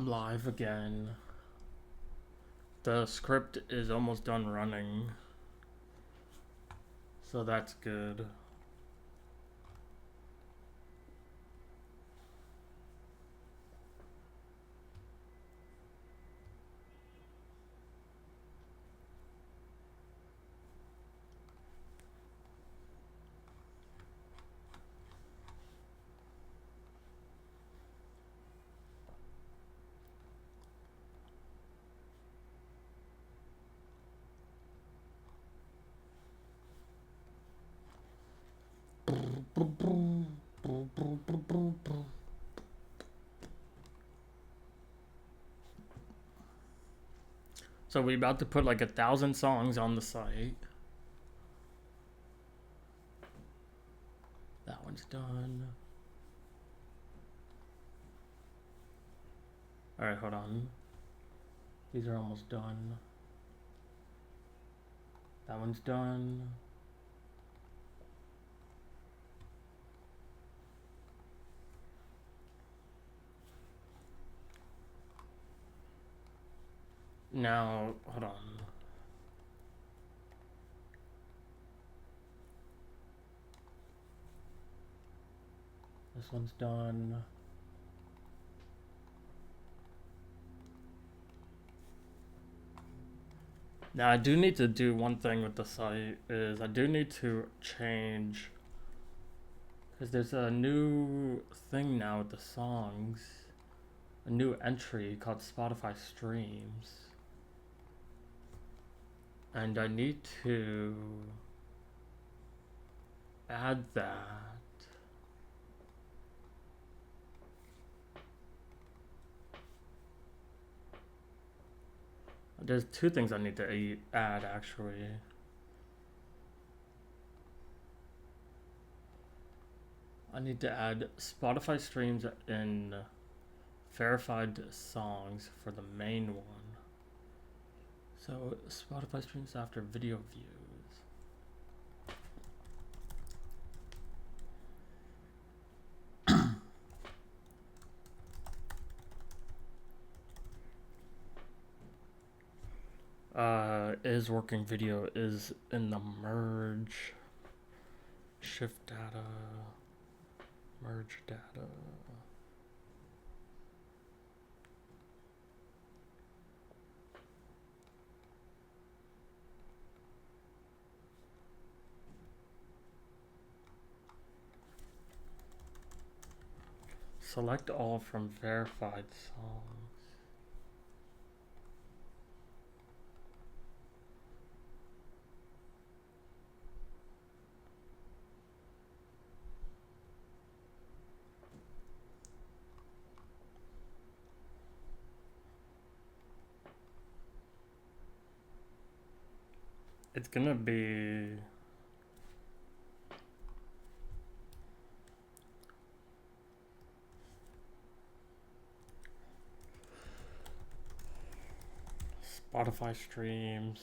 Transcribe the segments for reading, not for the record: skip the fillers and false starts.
I'm live again. The script is almost done running, so that's good. So we about to put like 1,000 songs on the site. That one's done. Alright, hold on. These are almost done. That one's done. Now, hold on. This one's done. Now I do need to do one thing with the site is I do need to change, because there's a new thing now with the songs, a new entry called Spotify Streams, and I need to add that. There's two things I need to add actually. I need to add Spotify streams in verified songs for the main one. So Spotify streams after video views. Is working video is in the merge. Shift data. Merge data. Select all from verified songs. It's gonna be Spotify streams,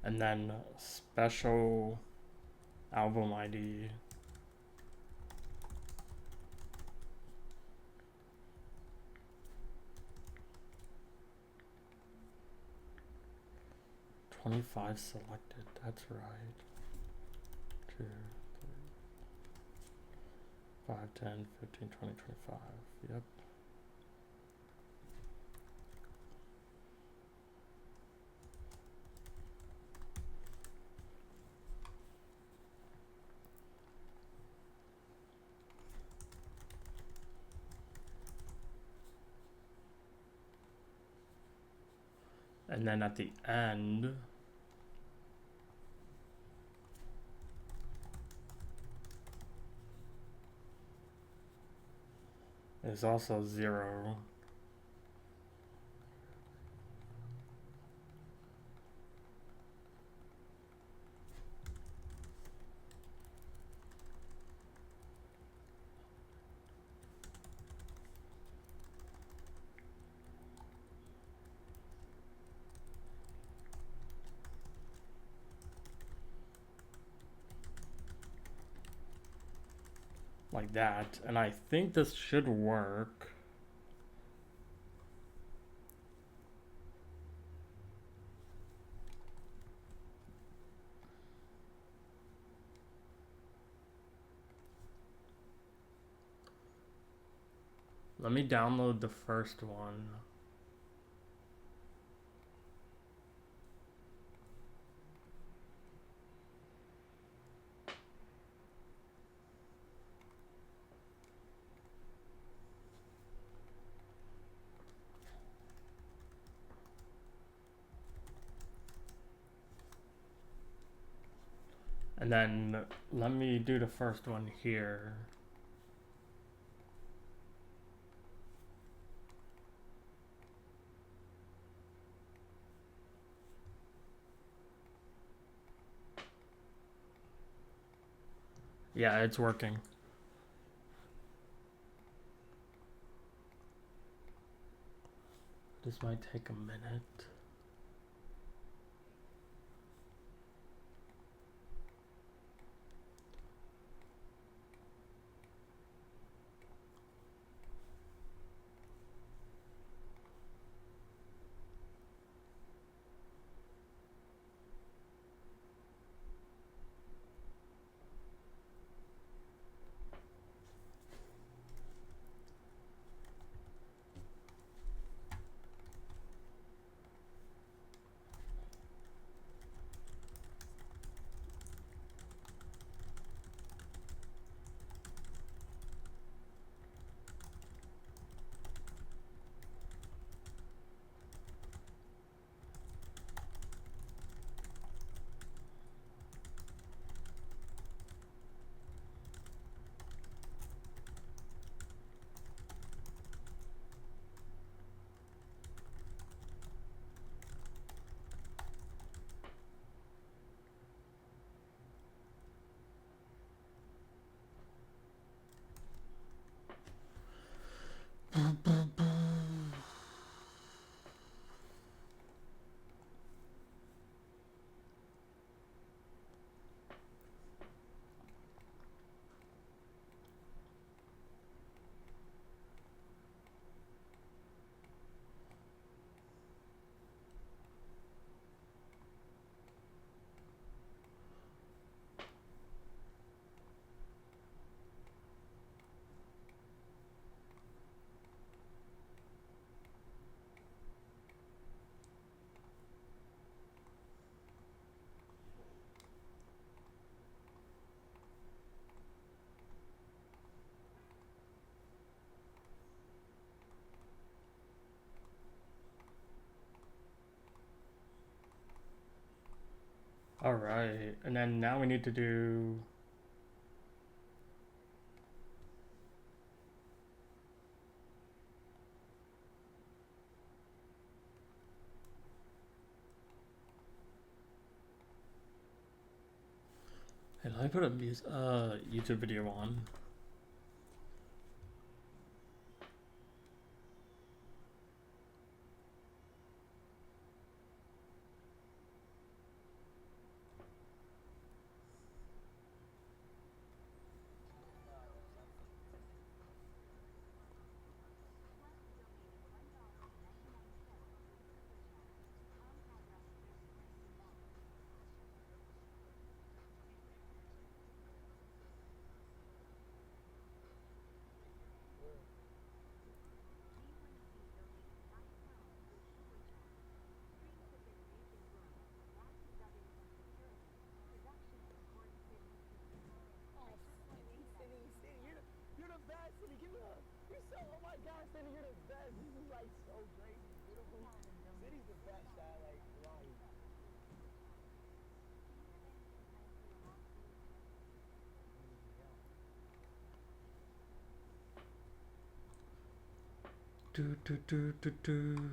and then special album ID. $25 selected, that's right. 2, 3, 5, 10, 15, 20, 25. Yep. And then at the end, is also 0. Like that, and I think this should work. Let me download the first one. And then let me do the first one here. Yeah, it's working. This might take a minute. All right, and then now we need to do. Hey, let me put a YouTube video on. Do do do do do.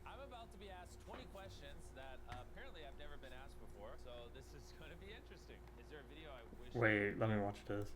I'm about to be asked 20 questions that apparently I've never been asked before, so this is going to be interesting. Is there a video I wish... Wait, let me watch this.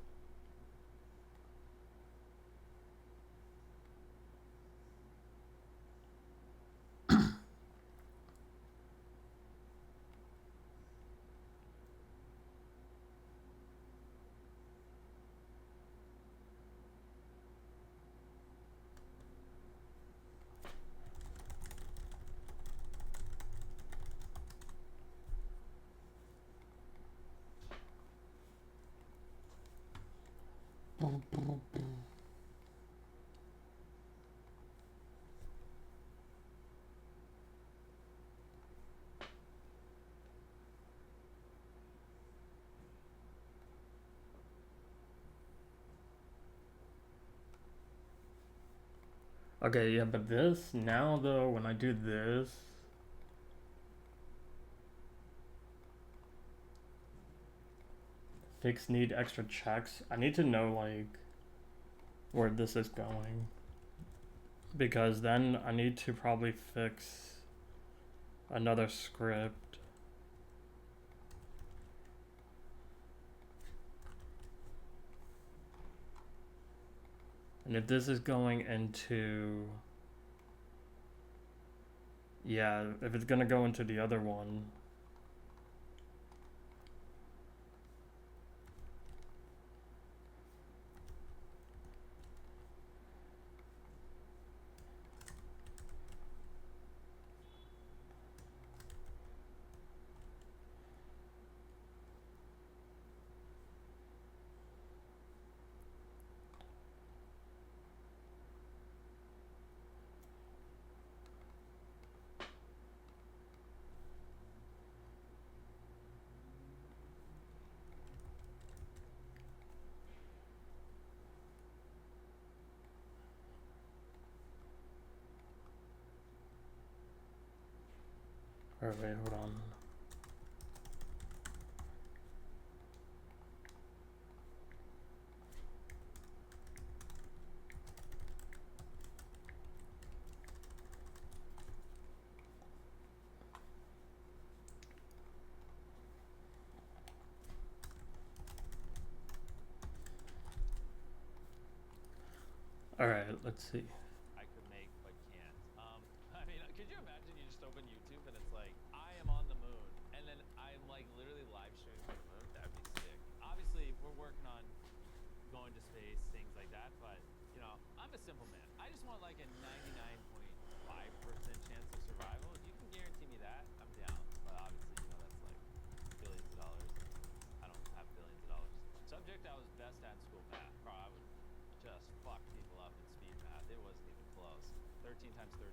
Okay, yeah, but this, now though, when I do this, fix need extra checks, I need to know, like, where this is going. Because then I need to probably fix another script. And if this is going into, yeah, if it's gonna go into the other one, or wait, hold on. Alright, let's see. I could make but can't. I mean, could you imagine you just open YouTube and it's like, I am on the moon, and then I'm like literally live streaming from the moon? That'd be sick. Obviously, we're working on going to space, things like that, but you know, I'm a simple man. I just want like a 99.5% chance of survival. If you can guarantee me that, I'm down. But obviously, you know, that's like billions of dollars. I don't have billions of dollars. Subject I was best at in school, math. Bro, I would just fuck people up in speed math. It wasn't even close. 13 times 13.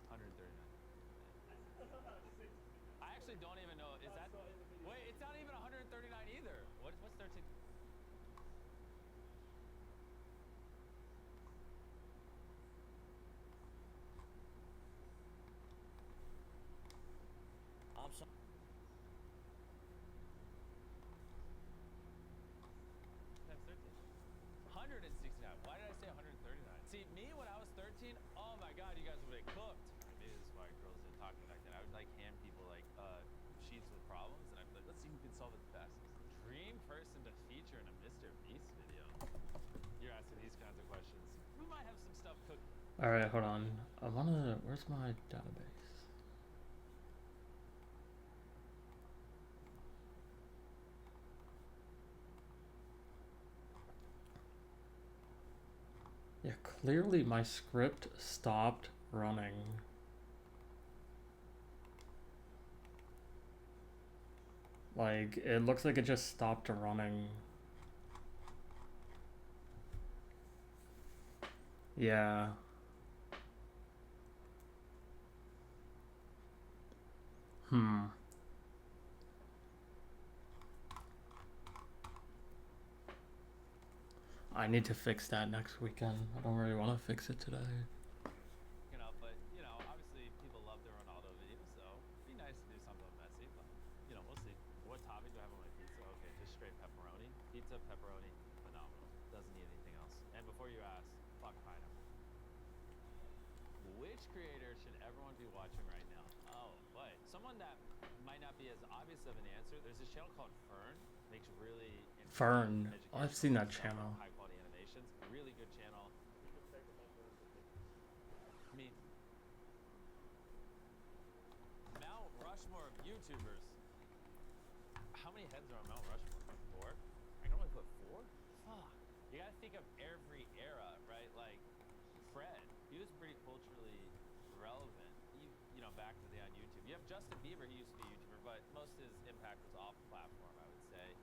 139. I actually don't even know. Is that? Wait, it's not even 139 either. What's 13? I'm sorry. Times 13. 169. Why did I say 139? See, me when I was 13, oh my god, you guys would have cooked. Maybe this is why girls didn't talk to me back then. I would like hand people like sheets with problems, and I'd be like, let's see who can solve it the fastest. Dream person to feature in a Mr. Beast video. You're asking these kinds of questions. We might have some stuff cooked. Alright, hold on. I wanna, where's my database? Yeah, clearly my script stopped running. Like, it looks like it just stopped running. Yeah. I need to fix that next weekend. I don't really want to fix it today. You know, but you know, obviously people love their Ronaldo videos, so it'd be nice to do something messy. But you know, we'll see. What topping do I have on my pizza? Okay, just straight pepperoni. Pizza, pepperoni, phenomenal. Doesn't need anything else. And before you ask, fuck pineapple. Which creator should everyone be watching right now? Oh, boy. Someone that might not be as obvious of an answer. There's this channel called Fern. Makes really Fern. Oh, I've seen that channel. High quality animations. Really good channel. I mean, Mount Rushmore of YouTubers. How many heads are on Mount Rushmore? 4? I can only put 4? Fuck. You gotta think of every era, right? Like, Fred, he was pretty culturally relevant, you know, back in the day on YouTube. You have Justin Bieber, he used to be a YouTuber, but most of his impact was off platform, I would say.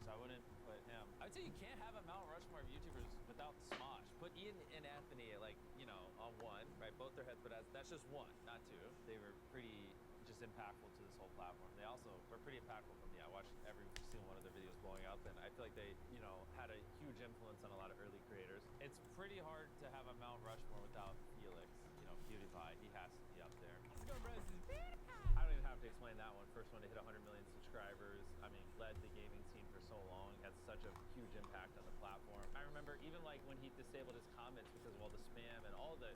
So I wouldn't put him. I I'd say you can't have a Mount Rushmore of YouTubers without Smosh. Put Ian and Anthony like, you know, on one, right? Both their heads, but that's just one, not two. They were pretty just impactful to this whole platform. They also were pretty impactful for me. I watched every single one of their videos blowing up, and I feel like they, you know, had a huge influence on a lot of early creators. It's pretty hard to have a Mount Rushmore without Felix, you know, PewDiePie. He has to be up there. Let's go, bro. This is PewDiePie. I don't even have to explain that one. First one to hit 100 million subscribers. I mean, led the gaming scene for so long, had such a huge impact on the platform. I remember even like when he disabled his comments because of all the spam and all the,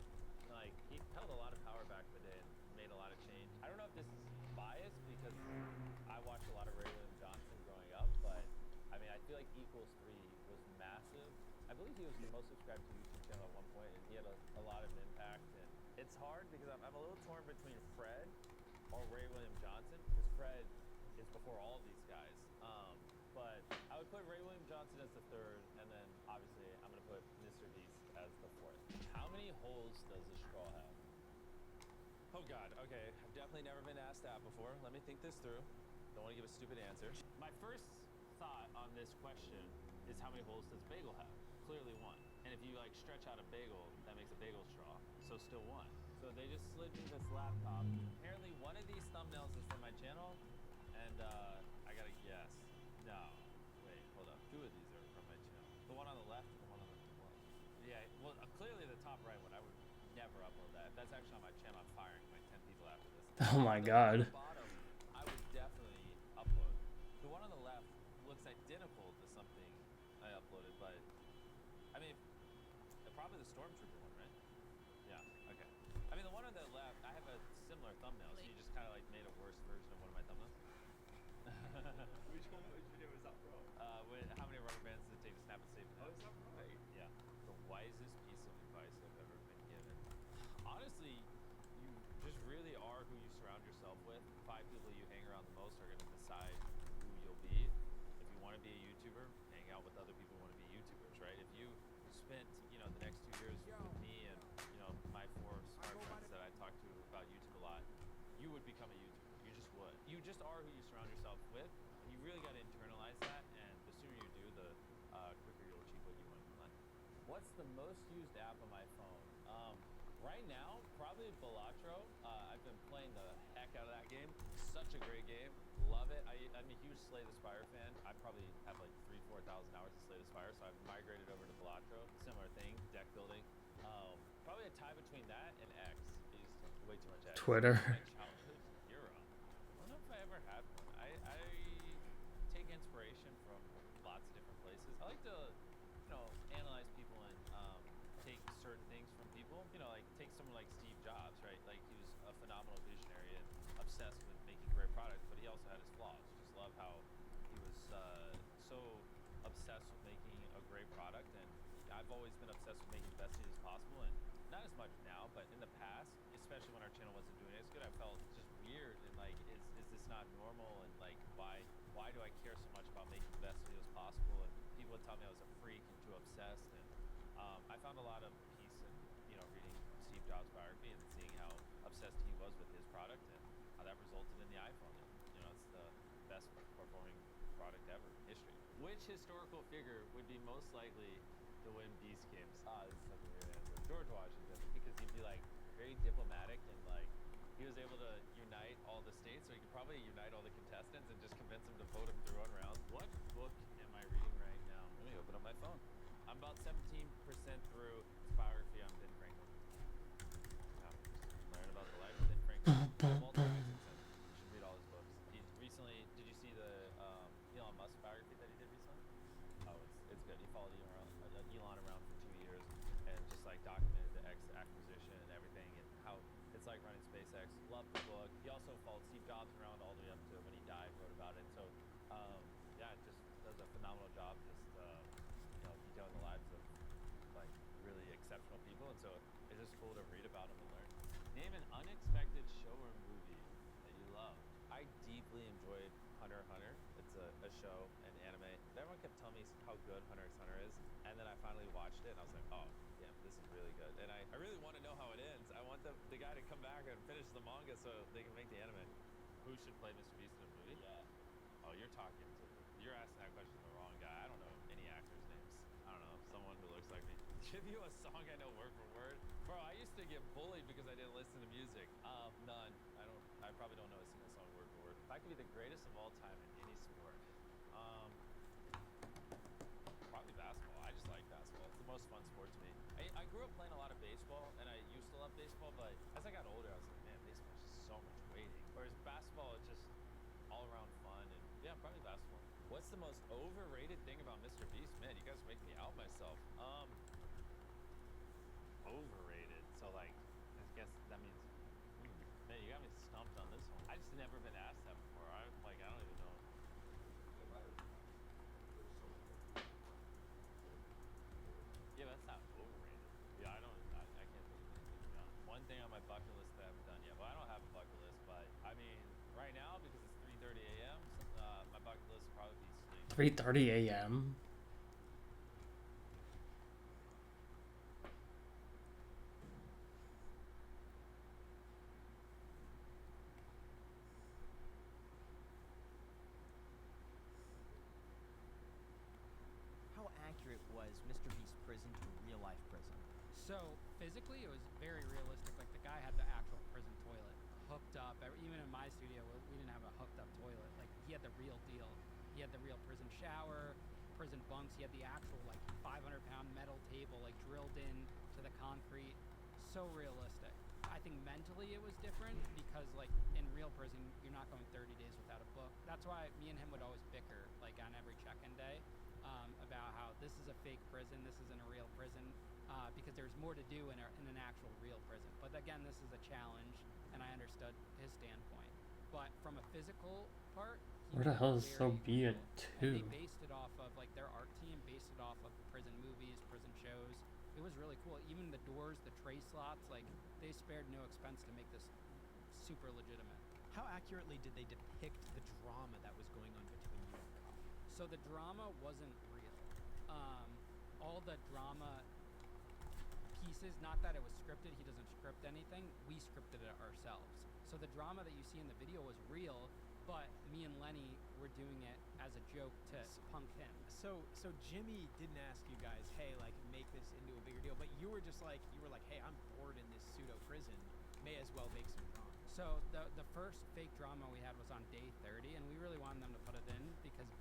like, he held a lot of power back in the day and made a lot of change. I don't know if this is biased because I watched a lot of Ray William Johnson growing up, but I mean, I feel like Equals 3 was massive. I believe he was the most subscribed to YouTube channel at one point, and he had a lot of impact. And it's hard because I'm a little torn between Fred or Ray William Johnson, because Fred is before all of these guys. But I would put Ray William Johnson as the third, and then obviously I'm gonna put Mr. Beast as the fourth. How many holes does a straw have? Oh God, okay, I've definitely never been asked that before. Let me think this through. Don't wanna give a stupid answer. My first thought on this question is how many holes does a bagel have? Clearly one. And if you like stretch out a bagel, that makes a bagel straw, so still one. So they just slid me this laptop. Apparently one of these thumbnails is from my channel, and I gotta guess. No, wait, hold up. Two of these are from my channel. The one on the left and the one on the right. Yeah, well, clearly the top right one, I would never upload that. If that's actually on my channel, I'm firing like 10 people after this. Oh my The one on god. the bottom, I would definitely upload. The one on the left looks identical to something I uploaded, but I mean, probably the Stormtrooper one, right? Yeah, okay. I mean, the one on the left, I have a similar thumbnail, so you just kind of like made a worse version of one of my thumbnails. Which video was that from? How many rubber bands does it take to snap a safe? Oh, is that right? Yeah. The wisest piece of advice I've ever been given. Honestly, you just really are who you surround yourself with. 5 people you hang around the most are going to decide who you'll be. If you want to be a YouTuber, hang out with other people who want to be YouTubers, right? If you spent, you know, the next 2 years with me and, you know, my 4 smart friends that I talk to about YouTube a lot, you would become a YouTuber. You just would. You just are who you surround yourself with. You really got to internalize that, and the sooner you do, the quicker you'll achieve what you want in life. What's the most used app on my phone? Right now, probably Balatro. I've been playing the heck out of that game. Such a great game. Love it. I'm a huge Slay the Spire fan. I probably have like 3,000 to 4,000 hours of Slay the Spire, so I've migrated over to Balatro. Similar thing, deck building. Probably a tie between that and X. I used way too much X. Twitter. My childhood hero. I don't know if I ever had one. I take inspiration from lots of different places. I like to, you know, analyze people and take certain things from people. You know, like take someone like Steve Jobs, right? Like he was a phenomenal visionary and obsessed with making great products, but he also had his flaws. Just love how he was so obsessed with making a great product, and I've always been obsessed with making the best videos possible, and not as much now, but in the past, especially when our channel wasn't doing as good, I felt just weird and like, is this not normal? And like, why do I care so much about making the best videos possible? And people would tell me I was a freak and too obsessed, and I found a lot of peace in, you know, reading Steve Jobs' biography and seeing how obsessed he was with his product and how that resulted in the iPhone. And, you know, it's the best performing product ever in history. Which historical figure would be most likely to win Beast Games? This is such a weird answer. George Washington, because he'd be like very diplomatic and like he was able to unite all the states, so he could probably unite all the contestants and just convince them to vote him through on rounds. What book am I reading right now? Let me open up my phone. I'm about 17% through his biography on Ben Franklin. Yeah, learn about the life of Ben Franklin. Walter Isaacson. You should read all his books. He recently, did you see the Elon Musk biography that he did recently? Oh, it's good. He followed Elon around for 2 years and just like documented the X acquisition and everything and how it's like running SpaceX. Loved the book. He also followed Steve Jobs around all the way up to when he died, wrote about it. So yeah, it just does a phenomenal job just you know, detailing the lives of like really exceptional people, and so it's just cool to read about them and learn. Name an unexpected show or movie that you love. I deeply enjoyed Hunter x Hunter. It's a show, an anime. Everyone kept telling me how good Hunter x Hunter is, and then I finally watched it and I was like, oh damn, this is really good. And I really want to know how it ends. I want the guy to come back and finish the manga so they can make the anime. Who should play Mr. Beast in a movie? Yeah. Oh, you're asking that question to the wrong guy. I don't know any actors. give you a song I know word for word. Bro, I used to get bullied because I didn't listen to music. None. I probably don't know a single song word for word. If I could be the greatest of all time in any sport, probably basketball. I just like basketball. It's the most fun sport to me. I grew up playing a lot of baseball, and I used to love baseball, but as I got older, I was like, man, baseball's just so much waiting. Whereas basketball is just all around fun, and yeah, probably basketball. What's the most overrated thing about Mr. Beast? Man, you guys make me out myself. Overrated. So like, I guess that means, man, you got me stumped on this one. I just never been asked that before. I don't even know. Yeah, that's not overrated. Yeah, I can't think of anything, to be honest. One thing on my bucket list that I haven't done yet. Well, I don't have a bucket list, but I mean, right now, because it's 3:30 a.m., my bucket list would probably be sleep. 3:30 a.m. How accurate was Mr. Beast's prison to real life prison? So physically, it was very realistic. Like the guy had the actual prison toilet hooked up. Even in my studio, we didn't have a hooked up toilet. Like he had the real deal. He had the real prison shower, prison bunks. He had the actual like 500-pound metal table like drilled in to the concrete. So realistic. I think mentally it was different because like in real prison, you're not going 30 days without a book. That's why me and him would always bicker like on every check-in day. About how this is a fake prison, this isn't a real prison, because there's more to do in an actual real prison. But again, this is a challenge, and I understood his standpoint. But from a physical part, Where the hell is Soviet and they 2? based it off of like their art team based it off of prison movies, prison shows. It was really cool. Even the doors, the tray slots, like they spared no expense to make this super legitimate. How accurately did they depict the drama that was going on between you and Cuff? So the drama wasn't real. All the drama pieces, not that it was scripted, he doesn't script anything, we scripted it ourselves. So the drama that you see in the video was real, but me and Lenny were doing it as a joke to punk him. So Jimmy didn't ask you guys, hey, like make this into a bigger deal, but you were like, hey, I'm bored in this pseudo prison, may as well make some drama. So the first fake drama we had was on day 30, and we really wanted them to put it in because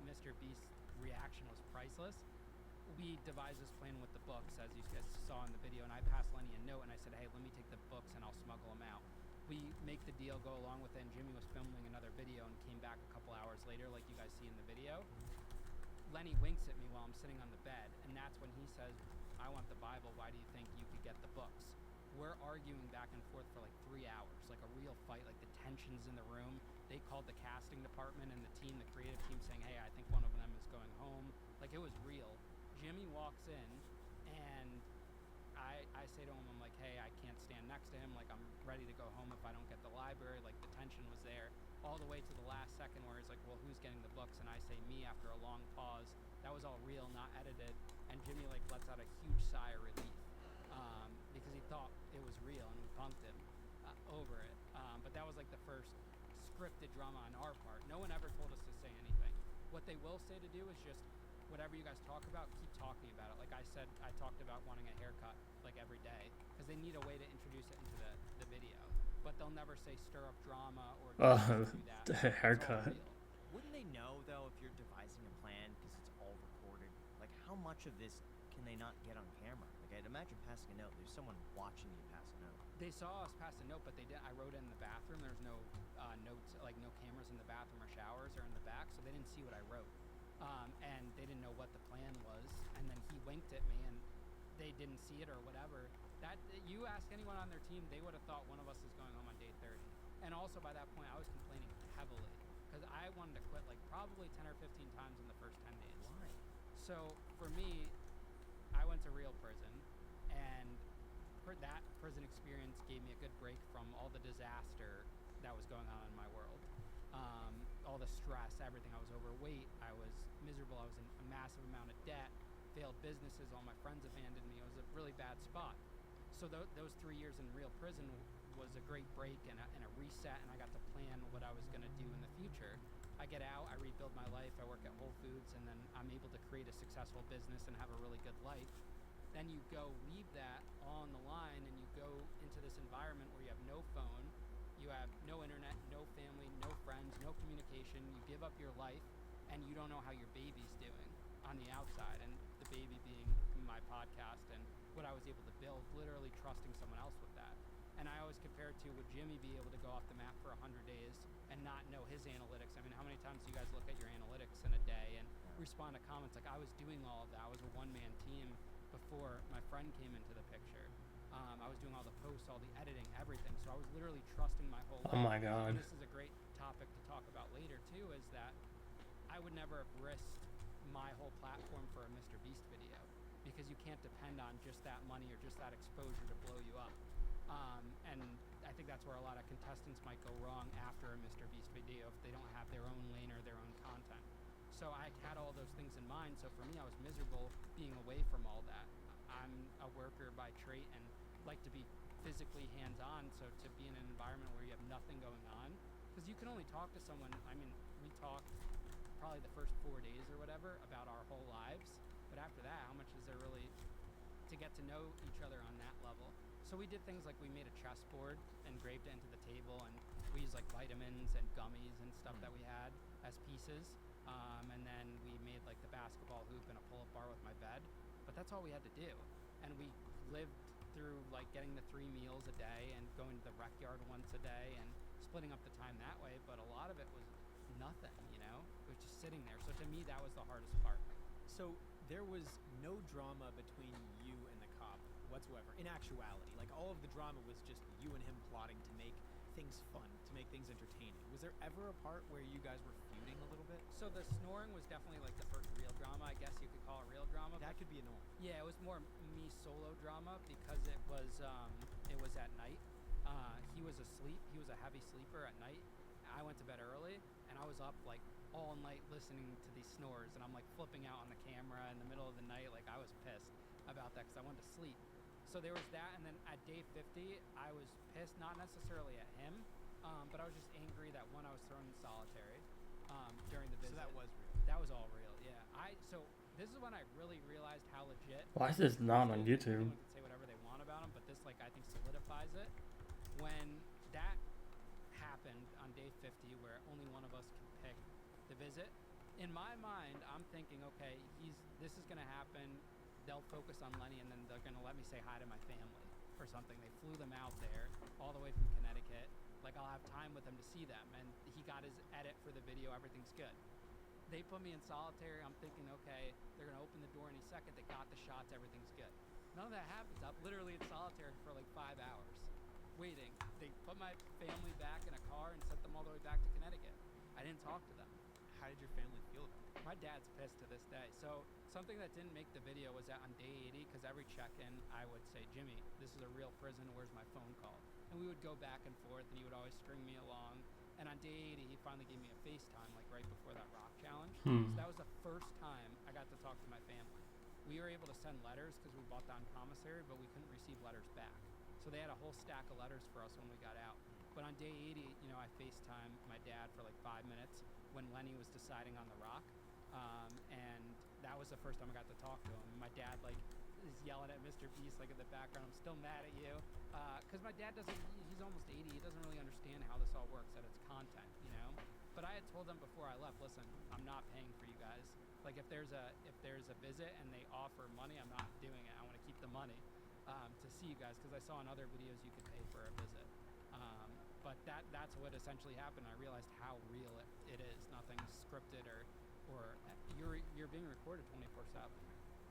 Mr. Beast's reaction was priceless. We devised this plan with the books, as you guys saw in the video, and I passed Lenny a note, and I said, hey, let me take the books and I'll smuggle them out. We make the deal, go along with it, and Jimmy was filming another video and came back a couple hours later, like you guys see in the video. Lenny winks at me while I'm sitting on the bed, and that's when he says, I want the Bible, why do you think you could get the books? We're arguing back and forth for like 3 hours, like a real fight, like the tensions in the room. They called the casting department and the team, the creative team, saying, hey, I think one of them is going home. Like it was real. Jimmy walks in and I say to him, I'm like, hey, I can't stand next to him. Like I'm ready to go home if I don't get the library. Like the tension was there all the way to the last second where he's like, well, who's getting the books? And I say me after a long pause. That was all real, not edited. And Jimmy like lets out a huge sigh of relief. Because he thought it was real and we punked him over it. But that was like the first scripted drama on our part. No one ever told us to say anything. What they will say to do is just whatever you guys talk about, keep talking about it. Like I said, I talked about wanting a haircut like every day because they need a way to introduce it into the video. But they'll never say stir up drama or do that. The haircut. Wouldn't they know, though, if you're devising a plan because it's all recorded? Like, how much of this can they not get on camera? Like, I'd imagine passing a note. There's someone watching you pass a note. They saw us pass a note, but they did. I wrote it in the bathroom. There's no notes, like no cameras in the bathroom or showers or in the back, so they didn't see what I wrote. And they didn't know what the plan was. And then he winked at me, and they didn't see it or whatever. That you ask anyone on their team, they would have thought one of us is going home on day 30. And also by that point, I was complaining heavily because I wanted to quit like probably 10 or 15 times in the first 10 days. Why? So for me, I went to real prison, and that prison experience gave me a good break from all the disaster that was going on in my world. All the stress, everything. I was overweight. I was miserable. I was in a massive amount of debt, failed businesses. All my friends abandoned me. It was a really bad spot. So those 3 years in real prison was a great break and a reset, and I got to plan what I was going to do in the future. I get out, I rebuild my life, I work at Whole Foods, and then I'm able to create a successful business and have a really good life. Then you go leave that all on the line and you go into this environment where you have no phone, you have no internet, no family, no friends, no communication. You give up your life and you don't know how your baby's doing on the outside. And the baby being my podcast and what I was able to build, literally trusting someone else with that. And I always compare it to, would Jimmy be able to go off the map for 100 days and not know his analytics? I mean, how many times do you guys look at your analytics in a day and respond to comments? Like, I was doing all of that. I was a one-man team before my friend came into the picture. I was doing all the posts, all the editing, everything. So I was literally trusting my whole life. Oh my God. And this is a great topic to talk about later too, is that I would never have risked my whole platform for a Mr. Beast video, because you can't depend on just that money or just that exposure to blow you up. And I think that's where a lot of contestants might go wrong after a Mr. Beast video if they don't have their own lane or their own content. So I had all those things in mind. So for me, I was miserable being away from all that. I'm a worker by trait and like to be physically hands-on. So to be in an environment where you have nothing going on, because you can only talk to someone. I mean, we talked probably the first 4 days or whatever about our whole lives. But after that, how much is there really to get to know each other on that level? So we did things like we made a chessboard, engraved it into the table, and we used like vitamins and gummies and stuff that we had as pieces. And then we made like the basketball hoop and a pull-up bar with my bed. But that's all we had to do. And we lived through like getting the 3 meals a day and going to the rec yard once a day and splitting up the time that way. But a lot of it was nothing, you know? It was just sitting there. So to me, that was the hardest part. So there was no drama between you and the cop whatsoever, in actuality. Like, all of the drama was just you and him plotting to make things fun, to make things entertaining. Was there ever a part where you guys were feuding a little bit? So the snoring was definitely like the first real drama, I guess you could call it real drama. That could be annoying. Yeah, it was more me solo drama because it was at night. He was asleep. He was a heavy sleeper at night. I went to bed early, and I was up like all night listening to these snores, and I'm like flipping out on the camera in the middle of the night. Like, I was pissed about that because I wanted to sleep. So there was that, and then at day 50, I was pissed, not necessarily at him, but I was just angry that, one, I was thrown in solitary during the visit. So that was real. That was all real, yeah. So this is when I really realized how legit. Why is this not on YouTube? Anyone can say whatever they want about him, but this, like, I think solidifies it. When that happened on day 50, where only one of us can pick the visit, in my mind, I'm thinking, okay, this is gonna happen. They'll focus on Lenny, and then they're going to let me say hi to my family or something. They flew them out there all the way from Connecticut. Like, I'll have time with them to see them. And he got his edit for the video. Everything's good. They put me in solitary. I'm thinking, okay, they're going to open the door any second. They got the shots. Everything's good. None of that happens. I'm literally in solitary for like 5 hours waiting. They put my family back in a car and sent them all the way back to Connecticut. I didn't talk to them. How did your family feel about it? My dad's pissed to this day. So something that didn't make the video was that on day 80, because every check-in, I would say, Jimmy, this is a real prison. Where's my phone call? And we would go back and forth, and he would always string me along. And on day 80, he finally gave me a FaceTime, like right before that rock challenge. So that was the first time I got to talk to my family. We were able to send letters because we bought down commissary, but we couldn't receive letters back. So they had a whole stack of letters for us when we got out. But on day 80, I FaceTimed my dad for like 5 minutes when Lenny was deciding on the rock. And that was the first time I got to talk to him. My dad like is yelling at Mr. Beast like in the background, I'm still mad at you. Because my dad he's almost 80, he doesn't really understand how this all works, that it's content, But I had told them before I left, listen, I'm not paying for you guys. Like, if there's a visit and they offer money, I'm not doing it. I want to keep the money to see you guys, because I saw in other videos you could pay for a visit. But that's what essentially happened. I realized how real it is. Nothing's scripted or you're being recorded 24/7.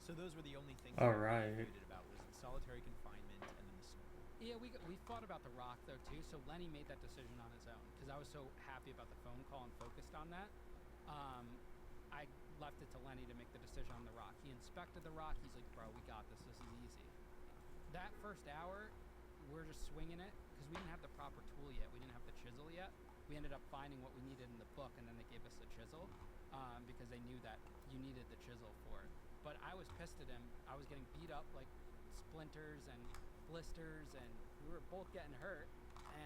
So those were the only things All you were right. feuded about, was the solitary confinement and then the snow. Yeah, we fought about the rock though too. So Lenny made that decision on his own because I was so happy about the phone call and focused on that. I left it to Lenny to make the decision on the rock. He inspected the rock. He's like, bro, we got this. This is easy. That first hour, we're just swinging it because we didn't have the proper tool yet. We didn't have the chisel yet. We ended up finding what we needed in the book, and then they gave us the chisel because they knew that you needed the chisel for it. But I was pissed at him. I was getting beat up like splinters and blisters, and we were both getting hurt,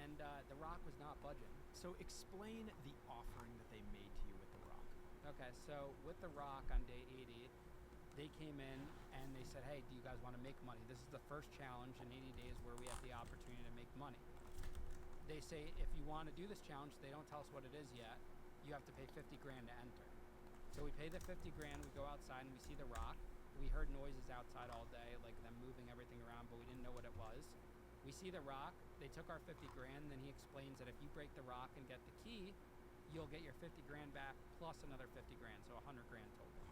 and the rock was not budging. So explain the offering that they made to you with the rock. Okay, so with the rock on day 80, they came in and they said, hey, do you guys want to make money? This is the first challenge in 80 days where we have the opportunity to make money. They say if you want to do this challenge, they don't tell us what it is yet, you have to pay 50 grand to enter. So we pay the 50 grand, we go outside and we see the rock. We heard noises outside all day, like them moving everything around, but we didn't know what it was. We see the rock, they took our 50 grand, and then he explains that if you break the rock and get the key, you'll get your 50 grand back plus another 50 grand, so 100 grand total.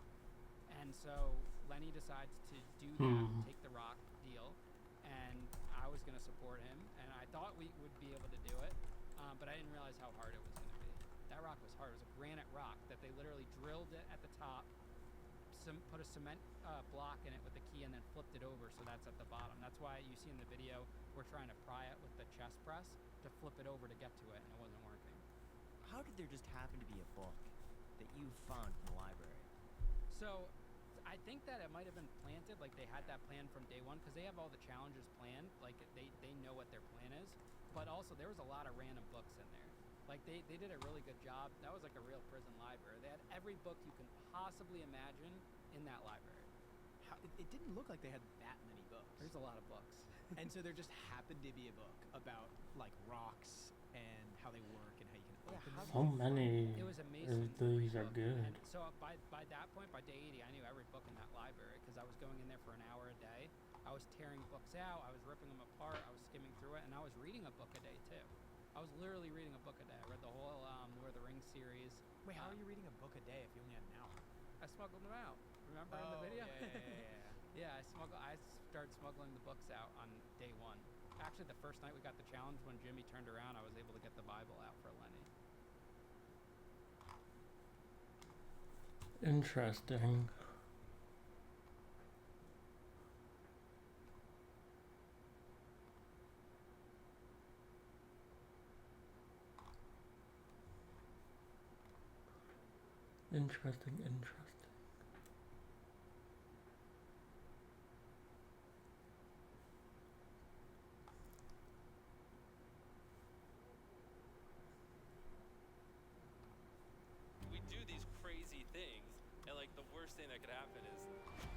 And so Lenny decides to do that, take the rock deal, and I was going to support him, and I thought we would be able to do it, but I didn't realize how hard it was going to be. That rock was hard. It was a granite rock that they literally drilled it at the top, put a cement block in it with the key, and then flipped it over, so that's at the bottom. That's why you see in the video we're trying to pry it with the chest press to flip it over to get to it, and it wasn't working. How did there just happen to be a book that you found in the library? So I think that it might have been planted, like they had that plan from day one, because they have all the challenges planned, like they know what their plan is, but also there was a lot of random books in there. Like they did a really good job. That was like a real prison library. They had every book you can possibly imagine in that library. It didn't look like they had that many books. There's a lot of books. And so there just happened to be a book about like rocks and how they work and how you can open them. So many It was of amazing. these are good. And so by that point, by day 80, I knew every book in that library because I was going in there for an hour a day. I was tearing books out. I was ripping them apart. I was skimming through it, and I was reading a book a day too. I was literally reading a book a day. I read the whole Lord of the Rings series. Wait, how are you reading a book a day if you only had an hour? I smuggled them out. Remember in the video? Yeah. Yeah, I started smuggling the books out on day one. Actually, the first night we got the challenge, when Jimmy turned around, I was able to get the Bible out for Lenny. Interesting. Interesting. We do these crazy things, and like the worst thing that could happen is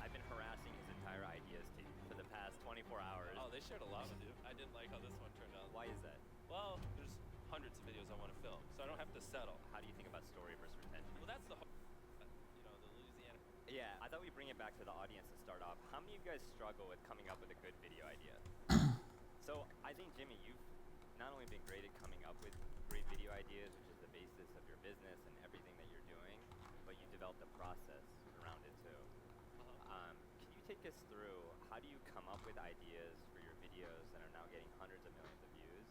I've been harassing his entire ideas team for the past 24 hours. oh, they shared a lot with you. I didn't like how this one turned out. Why is that? Well, there's hundreds of videos I want to film, so I don't have to settle. How do you think about story versus retention? Well, that's the the Louisiana. Yeah, I thought we'd bring it back to the audience to start off. How many of you guys struggle with coming up with a good video idea? So I think, Jimmy, you've not only been great at coming up with great video ideas, which is the basis of your business and everything that you're doing, but you developed a process around it too. Can you take us through how do you come up with ideas for your videos that are now getting hundreds of millions of views?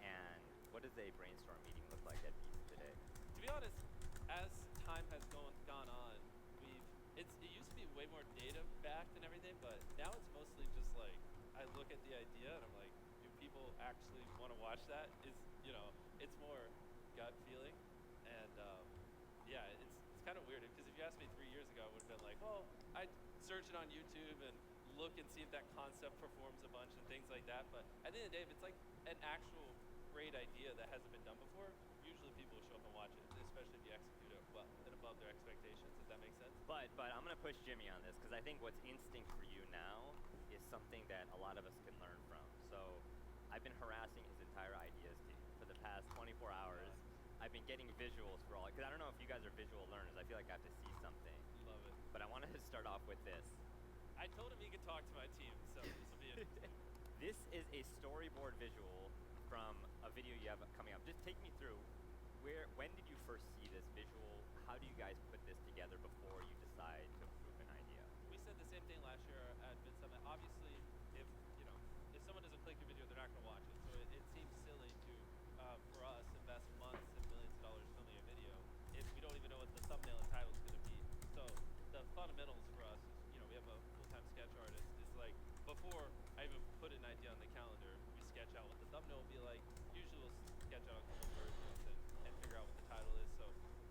And what does a brainstorm meeting look like at Beast today? To be honest, as time has gone on, it used to be way more data backed and everything, but now it's mostly just like I look at the idea and I'm like, do people actually want to watch that? It's more gut feeling, and yeah, it's kind of weird because if you asked me 3 years ago, I would have been like, well, I'd search it on YouTube and look and see if that concept performs a bunch and things like that. But at the end of the day, if it's like an actual great idea that hasn't been done before, usually people will show up and watch it, especially if you execute it well and above their expectations. If that makes sense. But I'm gonna push Jimmy on this because I think what's instinct for you now is something that a lot of us can learn from. So I've been harassing his entire ideas team for the past 24 hours. I've been getting visuals for all, because I don't know if you guys are visual learners. I feel like I have to see something. Love it. But I wanted to start off with this. I told him he could talk to my team, so this will be interesting. This is a storyboard visual from a video you have coming up. Just take me through when did you first see this visual? How do you guys put this together before you decide to approve an idea? We said the same thing last year at Vid Summit. Obviously, if someone doesn't click your video, they're not going to watch it. So it seems silly to, for us, invest months and millions of dollars filming a video if we don't even know what the thumbnail and title is going to be. So the fundamentals for us is, we have a full-time sketch artist. It's like before I even put an idea on the calendar, we sketch out what the thumbnail will be like. Usually we'll sketch out a couple versions and figure out what the title is. So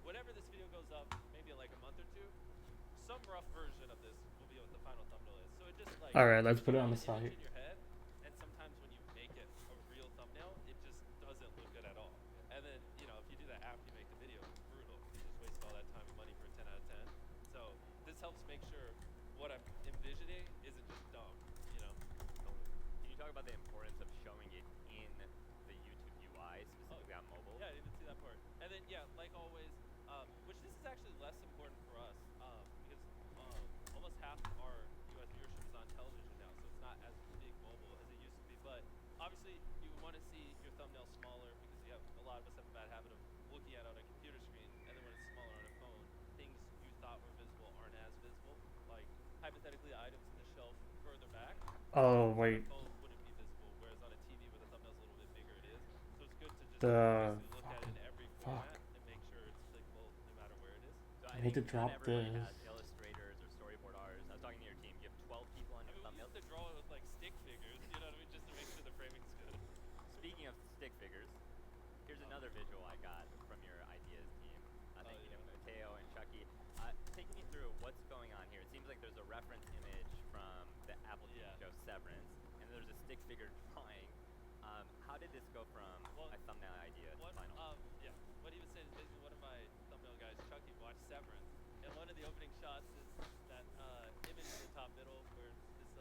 whenever this video goes up, maybe in like a month or two, some rough version of this will be what the final thumbnail is. So it just like Alright, let's put it on the image site. in your head, and sometimes when you make it a real thumbnail, it just doesn't look good at all. And then, if you do that after you make the video, it's brutal. You just waste all that time and money for a 10 out of 10. So this helps make sure talk about the importance of showing it in the YouTube UI, specifically on mobile? Yeah, I didn't even see that part. And then yeah, like always, which this is actually less important for us because almost half our U.S. viewership is on television now, so it's not as big mobile as it used to be. But obviously, you want to see your thumbnail smaller because you have a lot of us have a bad habit of looking at it on a computer screen, and then when it's smaller on a phone, things you thought were visible aren't as visible. Like hypothetically, items in the shelf further back. Oh On a wait, phone wouldn't be visible, whereas on a TV where the thumbnail's a little bit bigger, it is. So it's good to just the basically look at it in every fuck. format and make sure it's clickable no matter where it is. So I I need think to drop not everybody this. has illustrators or storyboard artists. I was talking to your team. You have 12 people on I your mean, we thumbnails. used to draw it with like stick figures, you know what I mean, just to make sure the framing's good. Speaking of stick figures, here's another visual I got from your ideas team. Thank you to Mateo and Chucky. Take me through what's going on here. It seems like there's a reference image from the Apple TV show Severance, and there's a stick figure drawing. How did this go from a thumbnail idea to final? Yeah, what he was saying is basically one of my thumbnail guys, Chucky, watched Severance, and one of the opening shots is that image in the top middle where this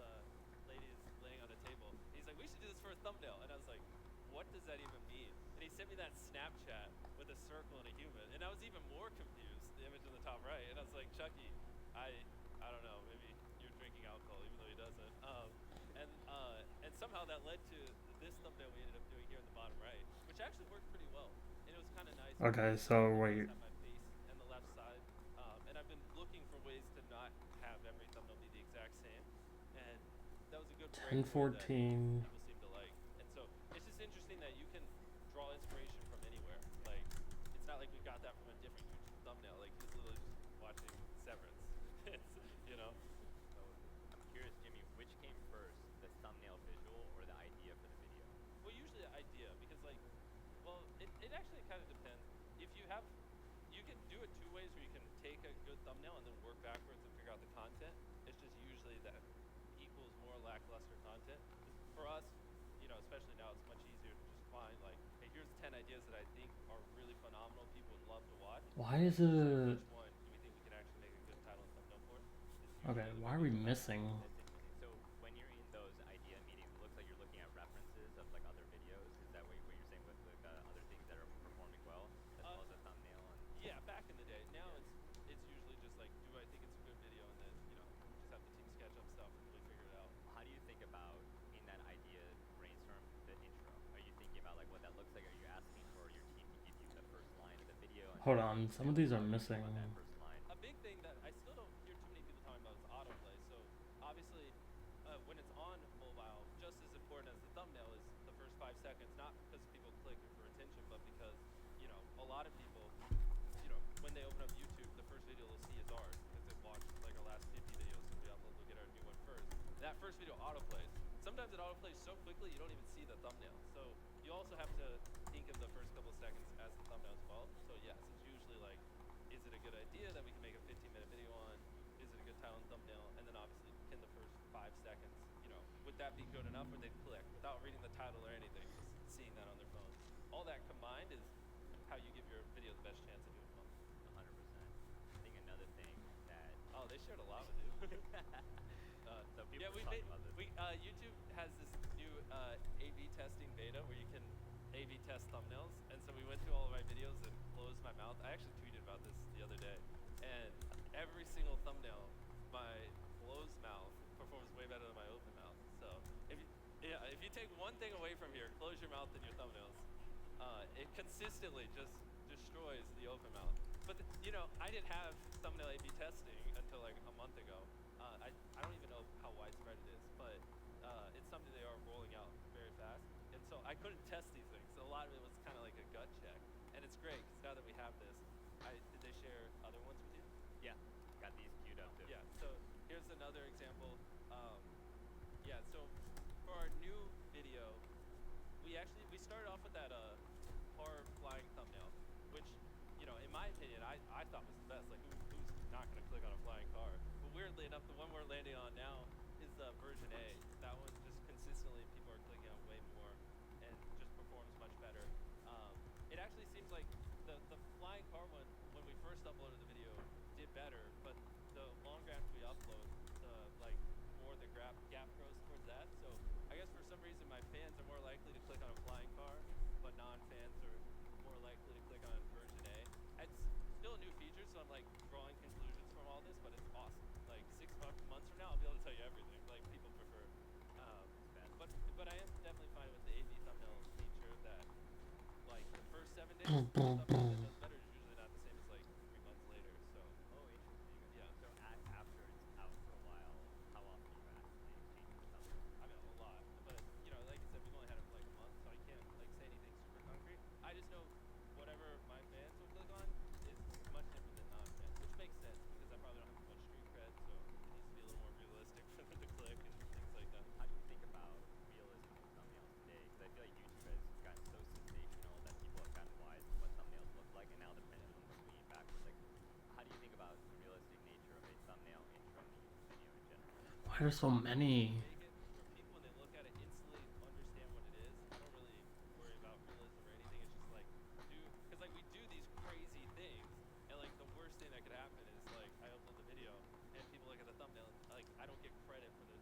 lady is laying on a table. He's like, we should do this for a thumbnail, and I was like, what does that even mean? And he sent me that Snapchat with a circle and a human, and I was even more confused, the image in the top right, and I was like, Chucky, I don't know, maybe you're drinking alcohol, even though he doesn't. And somehow that led to this thumbnail we ended up doing here in the bottom right, which actually worked pretty well, and it was kind of nice. Okay, so wait. Have my face and the left side, and I've been looking for ways to not have every thumbnail be the exact same, and that was a good breakthrough that 1014. people seem to like. And so it's just interesting that you can draw inspiration from anywhere. Like it's not like we got that from a different YouTube thumbnail. Like he was literally just watching Severance. It's, you know. So I'm curious, Jimmy, which came first, the thumbnail visual or the idea for the video? Well, usually the idea, because like, well, it actually kind of depends. If you have, you can do it two ways, where you can take a good thumbnail and then work backwards and figure out the content. It's just usually that equals more lackluster content. For us, you know, especially now, it's much easier to just find like, hey, here's 10 ideas that I think are really phenomenal, people would love to watch. Why is So it? which one do we think we can actually make a good title and thumbnail for? Okay, why are we missing? That's interesting. So when you're in those idea meetings, it looks like you're looking at references of like other videos. Is that what you're saying with like, other things that are performing well, as well as a thumbnail? And Yeah, back in the day. Now it's usually just like, do I think it's a good video, and then you know just have the team sketch up stuff and really figure it out. how do you think about in that idea brainstorm the intro? Are you thinking about like what that looks like? Are you asking for your team to give you the first line of the video? And Hold on, some of these are missing. on that first line? A big thing that I still don't hear too many people talking about is autoplay. So obviously, when it's on mobile, just as important as the thumbnail is the first 5 seconds. Not because people click for attention, but because you know a lot of people, you know, when they open up YouTube, the first video they'll see is ours because they've watched like our last 50 videos, so we upload, they'll get our new one first. That first video autoplays. Sometimes it autoplays so quickly you don't even see the thumbnail. So you also have to think of the first couple seconds as the thumbnail as well. So yes, it's usually like, is it a good idea that we can make a 15-minute video on? Is it a good title and thumbnail? And then obviously in the first 5 seconds, you know, would that be good enough where they'd click without reading the title or anything, just seeing that on their phone? All that combined is how you give your video the best chance of doing well. 100%. I think another thing that Oh, they shared a lot with you. so people Yeah, were we talking made, about this. YouTube has this new A/B testing beta where you can A/B test thumbnails, and so we went through all of my videos and closed my mouth. I actually tweeted about this the other day, and every single thumbnail, my closed mouth performs way better than my open mouth. So if you take one thing away from here, close your mouth in your thumbnails. It consistently just destroys the open mouth. But you know, I didn't have thumbnail A/B testing until like a month ago. I don't even know how widespread it is, but it's something they are rolling out very fast. And so I couldn't test these things. So a lot of it was kind of like a gut check, and it's great because now that we have this, did they share other ones with you? Yeah, got these queued up too. Yeah. So here's another example. Yeah. So for our new video, we started off with that car flying thumbnail, which, you know, in my opinion, I thought was the best. Like, who's not going to click on a flying car? But weirdly enough, the one we're landing on now is version A. That one just consistently people are clicking on way more and just performs much better. It actually seems like the flying car one, when we first uploaded the video, did better, but the longer after we upload, the more the gap grows towards that. So I guess for some reason my fans are more likely to click on a flying car, but non-fans are more likely to click on version A. It's still a new feature, so I'm like drawing conclusions from all this, but it's awesome. Like 6 months from now, I'll be able to tell you everything. Like people prefer. But I am definitely fine with the AV thumbnail feature that, like the first 7 days, the thumbnail that does better is usually not the same as like 3 months later. So Oh, interesting. yeah. So after it's out for a while, how often do you actually exchange the thumbnail? I mean, a lot, but you know, like I said, we've only had it for like a month, so I can't like say anything super concrete. I just know whatever my fans will click on is much different than non-fans, which makes sense because I probably don't have as much street cred, so it needs to be a little more realistic for them to click and things like that. How do you think about realism in thumbnails today? Because I feel like YouTube has gotten so sensational that people have gotten wise to what thumbnails look like, and now the pendulum is swinging backwards. Like, how do you think about the realistic nature of a thumbnail intro in the YouTube video in general? Why are there so many? Make it where people, when they look at it, instantly understand what it is. I don't really worry about realism or anything. It's just like because like we do these crazy things, and like the worst thing that could happen is like I upload the video and people look at the thumbnail and like I don't get credit for the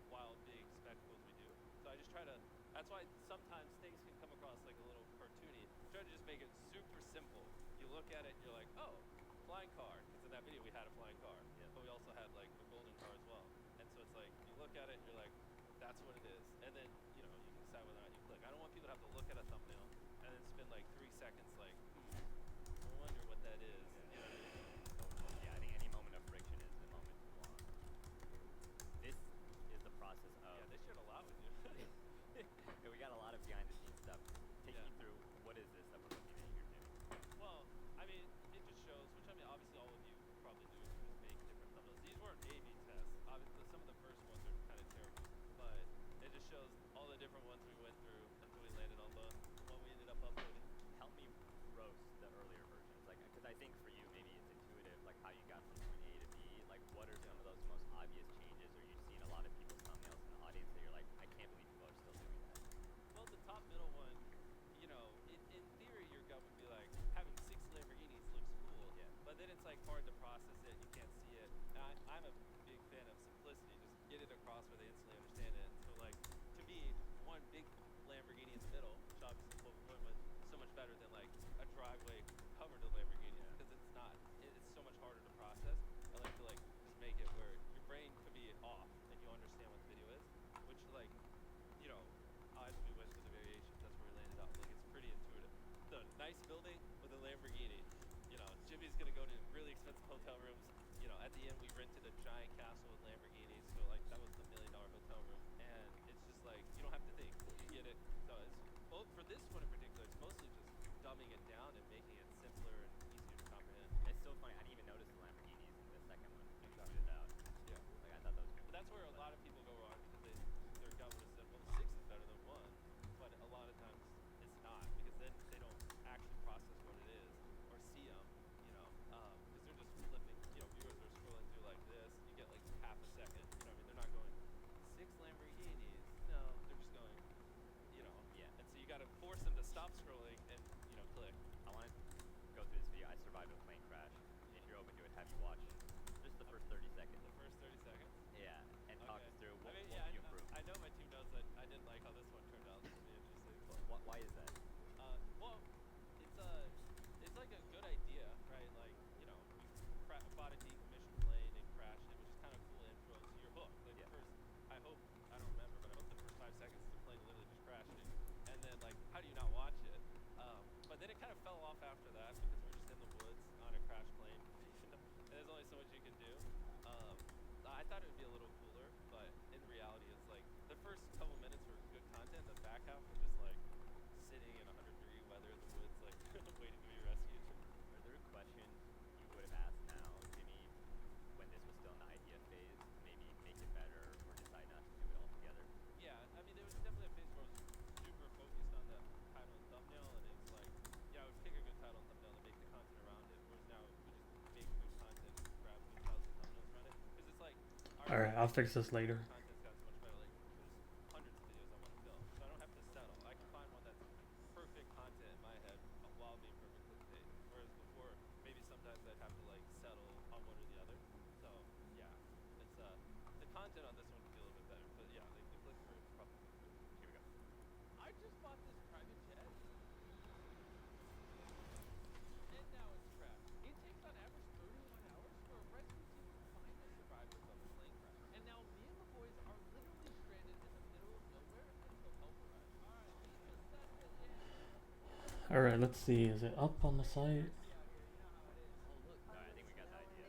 wild big spectacles we do. So I just try to. That's why sometimes things can come across like a little cartoony. Try to just make it super simple. You look at it and you're like, oh, flying car. Because in that video we had a flying car, but we also had like a golden car as well. And so it's like you look at it and you're like, that's what it is. And then you can decide whether or not you click. I don't want people to have to look at a thumbnail and then spend like 3 seconds like, I wonder what that is. You know what I mean? Yeah, I think any moment of friction is the moment too long. This is the process of. Yeah, they shared a lot with you. Yeah, we got a lot of behind the scenes stuff. Take Yeah. me through what is this that we're looking at here, Jimmy? Well, I mean, it just shows, which I mean, obviously all of you probably do, is just make different thumbnails. These weren't A/B tests. Obviously, some of the first ones are kind of terrible, but it just shows all the different ones we went through until we landed on the one we ended up uploading. Help me roast the earlier versions, like, because I think for you maybe it's intuitive, like how you got from point A to B. Like, what are some of those most obvious changes, or you've seen a lot of people's thumbnails in the audience that you're like, I can't believe people are still doing that. Well, the top middle one, in theory, your gut would be like, having 6 Lamborghinis looks cool. Yeah. But then it's like hard to process it. You can't see it. And I'm a big fan of simplicity. Just get it across where they instantly understand it. So like, to me, one big Lamborghini in the middle, which obviously is what we're going with, so much better than like a driveway covered with Lamborghinis, because it's not. It's so much harder to process. I like to like just make it where your brain could be off and you understand what the video is, which like, as we went through the variations, that's where we landed up. Like, it's pretty intuitive. The nice building with a Lamborghini. Jimmy's gonna go to really expensive hotel rooms. At the end we rented a giant castle with Lamborghinis, so like that was the $1 million hotel room. And it's just like you don't have to think, you get it. So it's for this one in particular, it's mostly just dumbing it down and making it simpler and easier to comprehend. It's so funny. I didn't even notice the Lamborghinis in the second one. You pointed it out. Yeah. Like, I thought that was But that's where a lot of people go wrong, because their gut would have said, well, 6 is better than 1. But a lot of times it's not, because then they don't actually process what it is or see them, because they're just flipping. Viewers are scrolling through like this. You get like half a second. They're not going 6 Lamborghinis. No, they're just going, Yeah. And so you got to force them to stop scrolling and click. I want to go through this video. I survived a plane crash. If you're open to it, have you watch just the first 30 seconds? The first 30 seconds. Yeah, and talk us through what, I mean, what yeah, you improve. I know my team knows that I didn't like how this one turned out. This will be interesting. Why is that? Well, it's like a good idea, right? Like, we bought a decommissioned plane and crashed it, which is kind of cool intro to your hook. Like Yeah. the first, I don't remember, but I hope the first 5 seconds the plane literally just crashing, and then like, how do you not watch it? But then it kind of fell off after that because we're just in the woods on a crashed plane, and there's only so much you can do. I thought it would be a little cooler, but in reality, it's like the first couple minutes were good content. The back half was just like sitting in 100-degree weather in the woods, like waiting to be rescued. Are there questions you would have asked now, Jimmy, when this was still in the idea phase, to maybe make it better or decide not to do it altogether? Yeah, I mean, there was definitely a phase where I was super focused on the title and thumbnail, and it's like, I would pick a good title and thumbnail and make the content around it, whereas now we just make good content, grab good titles and thumbnails around it, because it's like, Alright, I'll fix this later. content's gotten so much better. Like, there's hundreds of videos I want to film, so I don't have to settle. I can find one that's perfect content in my head while being perfect clickbait. Whereas before, maybe sometimes I'd have to like settle on one or the other. So yeah, it's the content on this one could be a little bit better, but yeah, like the click through is probably All right, let's see. Is it up on the site? Oh look. All right, I think we got the idea.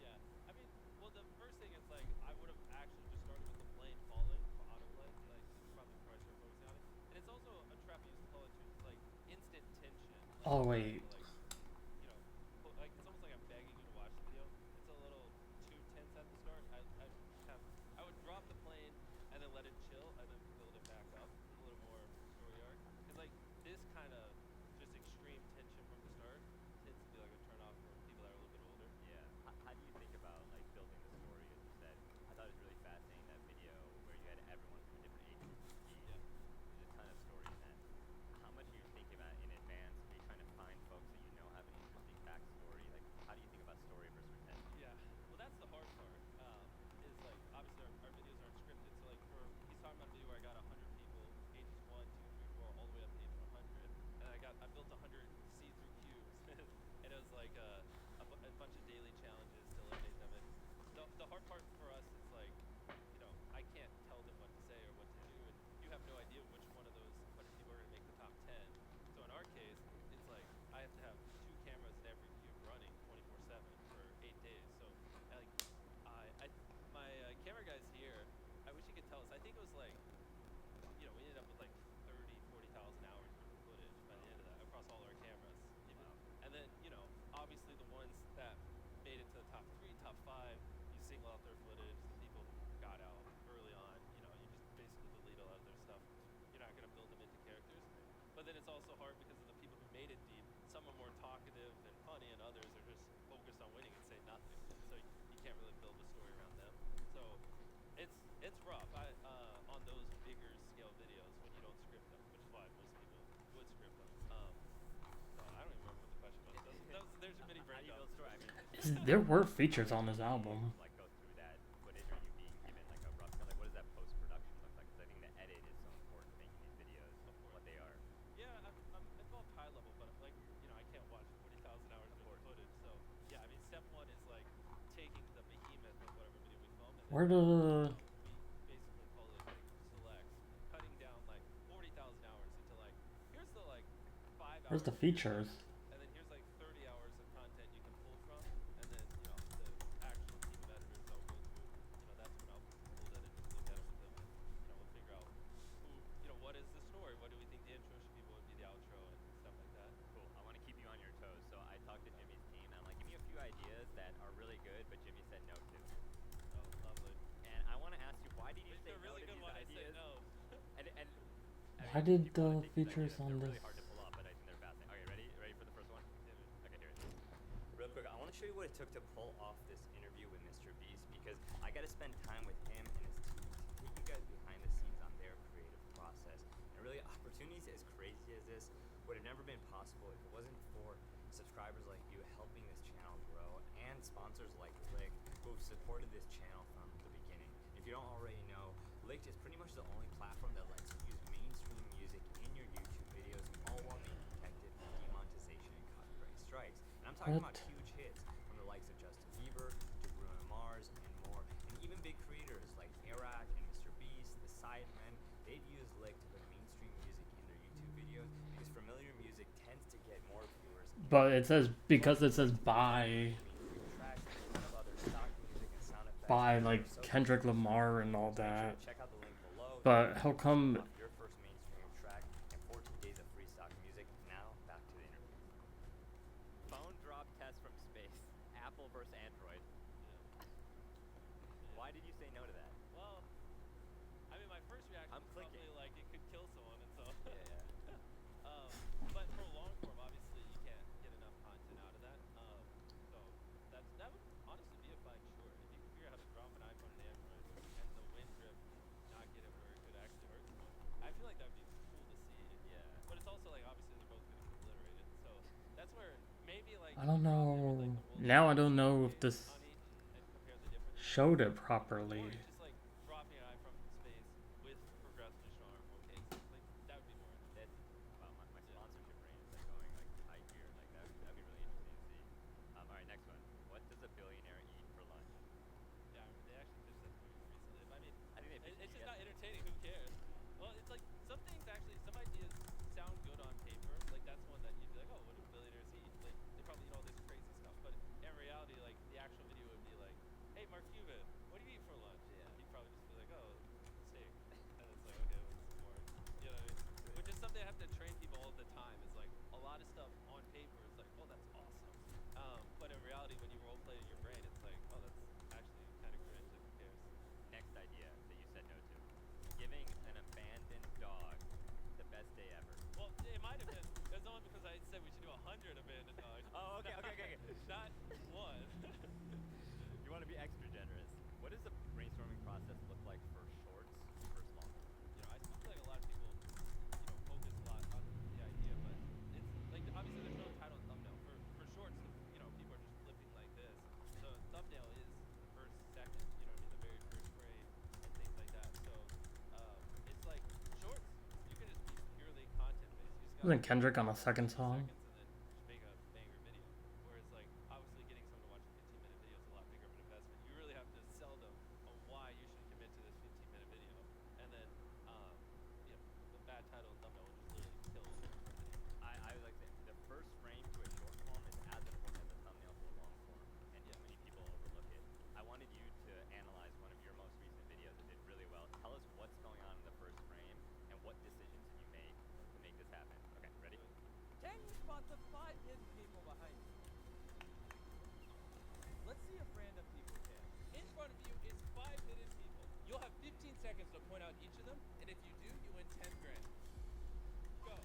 Yeah. I mean, well, the first thing is like I would have actually just started with the plane falling for autoplay. Like it's probably start focusing on it, and it's also a trap I used to call it too. It's like instant tension. Like Oh trying wait. to like, you know, like it's almost like I'm begging you to watch the video. It's a little too tense at the start. Have I would drop the plane and then let it chill and then build it back up with a little more story arc. Because like this kind of just extreme tension from the start tends to be like a turn off for people that are a little bit older. Yeah. How do you think about like building the story? As you said, I thought it was really fascinating that video where you had everyone from different ages to compete. Yeah. There's a ton of story in that. How much are you thinking about in advance? Are you trying to find folks that you know have an interesting backstory? Like, how do you think about story versus retention? Yeah. Well, that's the hard part. Is like obviously our videos aren't scripted. So like for he's talking about a video where I got 100 people, ages 1, 2, 3, 4, all the way up to age 100, and I built 100 see-through cubes, and it was like a bunch of daily challenges to eliminate them. And the hard part for us is like, you know, I can't tell them what to say or what to do, and you have no idea which one of those 100 people are gonna make the top 10. So in our case, it's like I have to have 2 cameras in every cube running 24/7 for 8 days. So like I my camera guy's here. I wish he could tell us. I think it was like, you know, we ended up with like 30, 40,000 hours worth of footage by the end of that across all our cameras. Even. Wow. And then, you know, obviously the ones that made it to the top 3, top 5, you single out their footage. The people who got out early on, you know, you just basically delete a lot of their stuff. You're not going to build them into characters. But then it's also hard because of the people who made it deep. Some are more talkative and funny, and others are just focused on winning and say nothing. So you can't really build a story around them. So it's rough. On those bigger scale videos when you don't script them, which is why most people would script them. So I don't even remember what the question was. There's your mini How do you breakdown. build story? I mean, There were features on this album. like go through that footage, or you being given like a rough cut? Like, what does that post production look like? Because I think the edit is so important to making these videos what they are. Yeah, I'm involved high level, but like, you know, I can't watch 40,000 hours worth of footage. So yeah, I mean, step one is like taking the behemoth of whatever video we filmed, and Where then, the we basically call it like selects, cutting down like 40,000 hours into like, here's the like 5 where's hours the of features? content, and then here's like 30 hours of content you can pull from, and then, you know, the actual team of editors that will go through, you know, that's when I'll pull that in and look at it with them, and, you know, we'll figure out who, you know, what is the story, what do we think the intro should be, what would be the outro, and stuff like that. Cool. I want to keep you on your toes. So I talked to Jimmy's team, and I'm like, give me a few ideas that are really good, but Jimmy said no to. Oh, lovely. And I want to ask you, why did you But say they're no really to good these when I say ideas? no. And I Why mean, did people wanna the take these features ideas. on They're this? really hard to pull off, but I think they're fascinating. Okay, ready for the first one? Yeah, dude. Okay, here it is. Real quick, I want to show you what it took to pull off this interview with Mr. Beast, because I got to spend time with him and his team to take you guys behind the scenes on their creative process. And really, opportunities as crazy as this would have never been possible if it wasn't for subscribers like you helping this channel grow, and sponsors like Lick, who've supported this channel from the beginning. If you don't already know, Lick is pretty much the only platform that lets you use mainstream music in your YouTube videos, all while being protected from demonetization and copyright strikes. And I'm talking about What? huge hits from the likes of Justin Bieber to Bruno Mars and more, and even big creators like Eric and Mr. Beast, the Sidemen. They've used Lick to put mainstream music in their YouTube videos because familiar music tends to get more viewers. But it says because it says by like Kendrick Lamar and all that. Check out the link below. But how come Off your first mainstream track and 14 days of free stock music. Now back to the interview. Phone drop test from space. Apple versus Android. Why did you say no to that? Well, I mean, my first reaction I'm was clicking. probably like it could kill someone, and so. Yeah. But for long form, obviously, you can't get enough content out of that. So that would honestly be a fine short if you could figure out how to drop an iPhone and Android, and the wind drift not get it where it could actually hurt someone. I feel like that would be cool to see. Yeah. But it's also like obviously they're both gonna get obliterated, so that's where maybe like. I don't drop it with, like, know. the World Now I Series don't know and if this Honey and compare the difference. showed it properly. Or just like dropping an iPhone from space with progressively stronger phone cases. Like that would be more interesting. Wow, my sponsorship brain is like going like high gear. Like that'd be really interesting to see. All right, next one. What does a billionaire eat for lunch? Yeah, I mean, they actually pitched that to me recently. I mean, I think they pitched it's it just not yesterday. entertaining. Who cares? Well, it's like some things actually, some ideas sound good on paper. Like process look like for shorts versus long form? You know, I still feel like a lot of people, you know, focus a lot on the idea, but it's like obviously there's no title and thumbnail for shorts. You know, people are just flipping like this. The thumbnail is the first second. You know what I mean? The very first frame and things like that. So it's like shorts. You can just be purely content based. You just Wasn't gotta Kendrick on a 30 second song? seconds and then just make a banger video. Whereas like obviously getting someone to watch a 15-minute video is a lot bigger of an investment. You really have to sell them on why you should commit to this 15-minute video, and then you know, the bad title and thumbnail will just literally kill a short form video. I would like to say the first frame to a short form is as important as the thumbnail to a long form, and Yeah. too many people overlook it. I wanted you to analyze one of your most recent videos that did really well. Tell us what's going on in the first frame and what decisions did you make to make this happen. Okay, ready? Can you spot the 5 hidden people behind you? Let's see if random people can. In front of you is 5 hidden people. You'll have 15 seconds to point out each of them, and if you do, you win 10 grand. Go.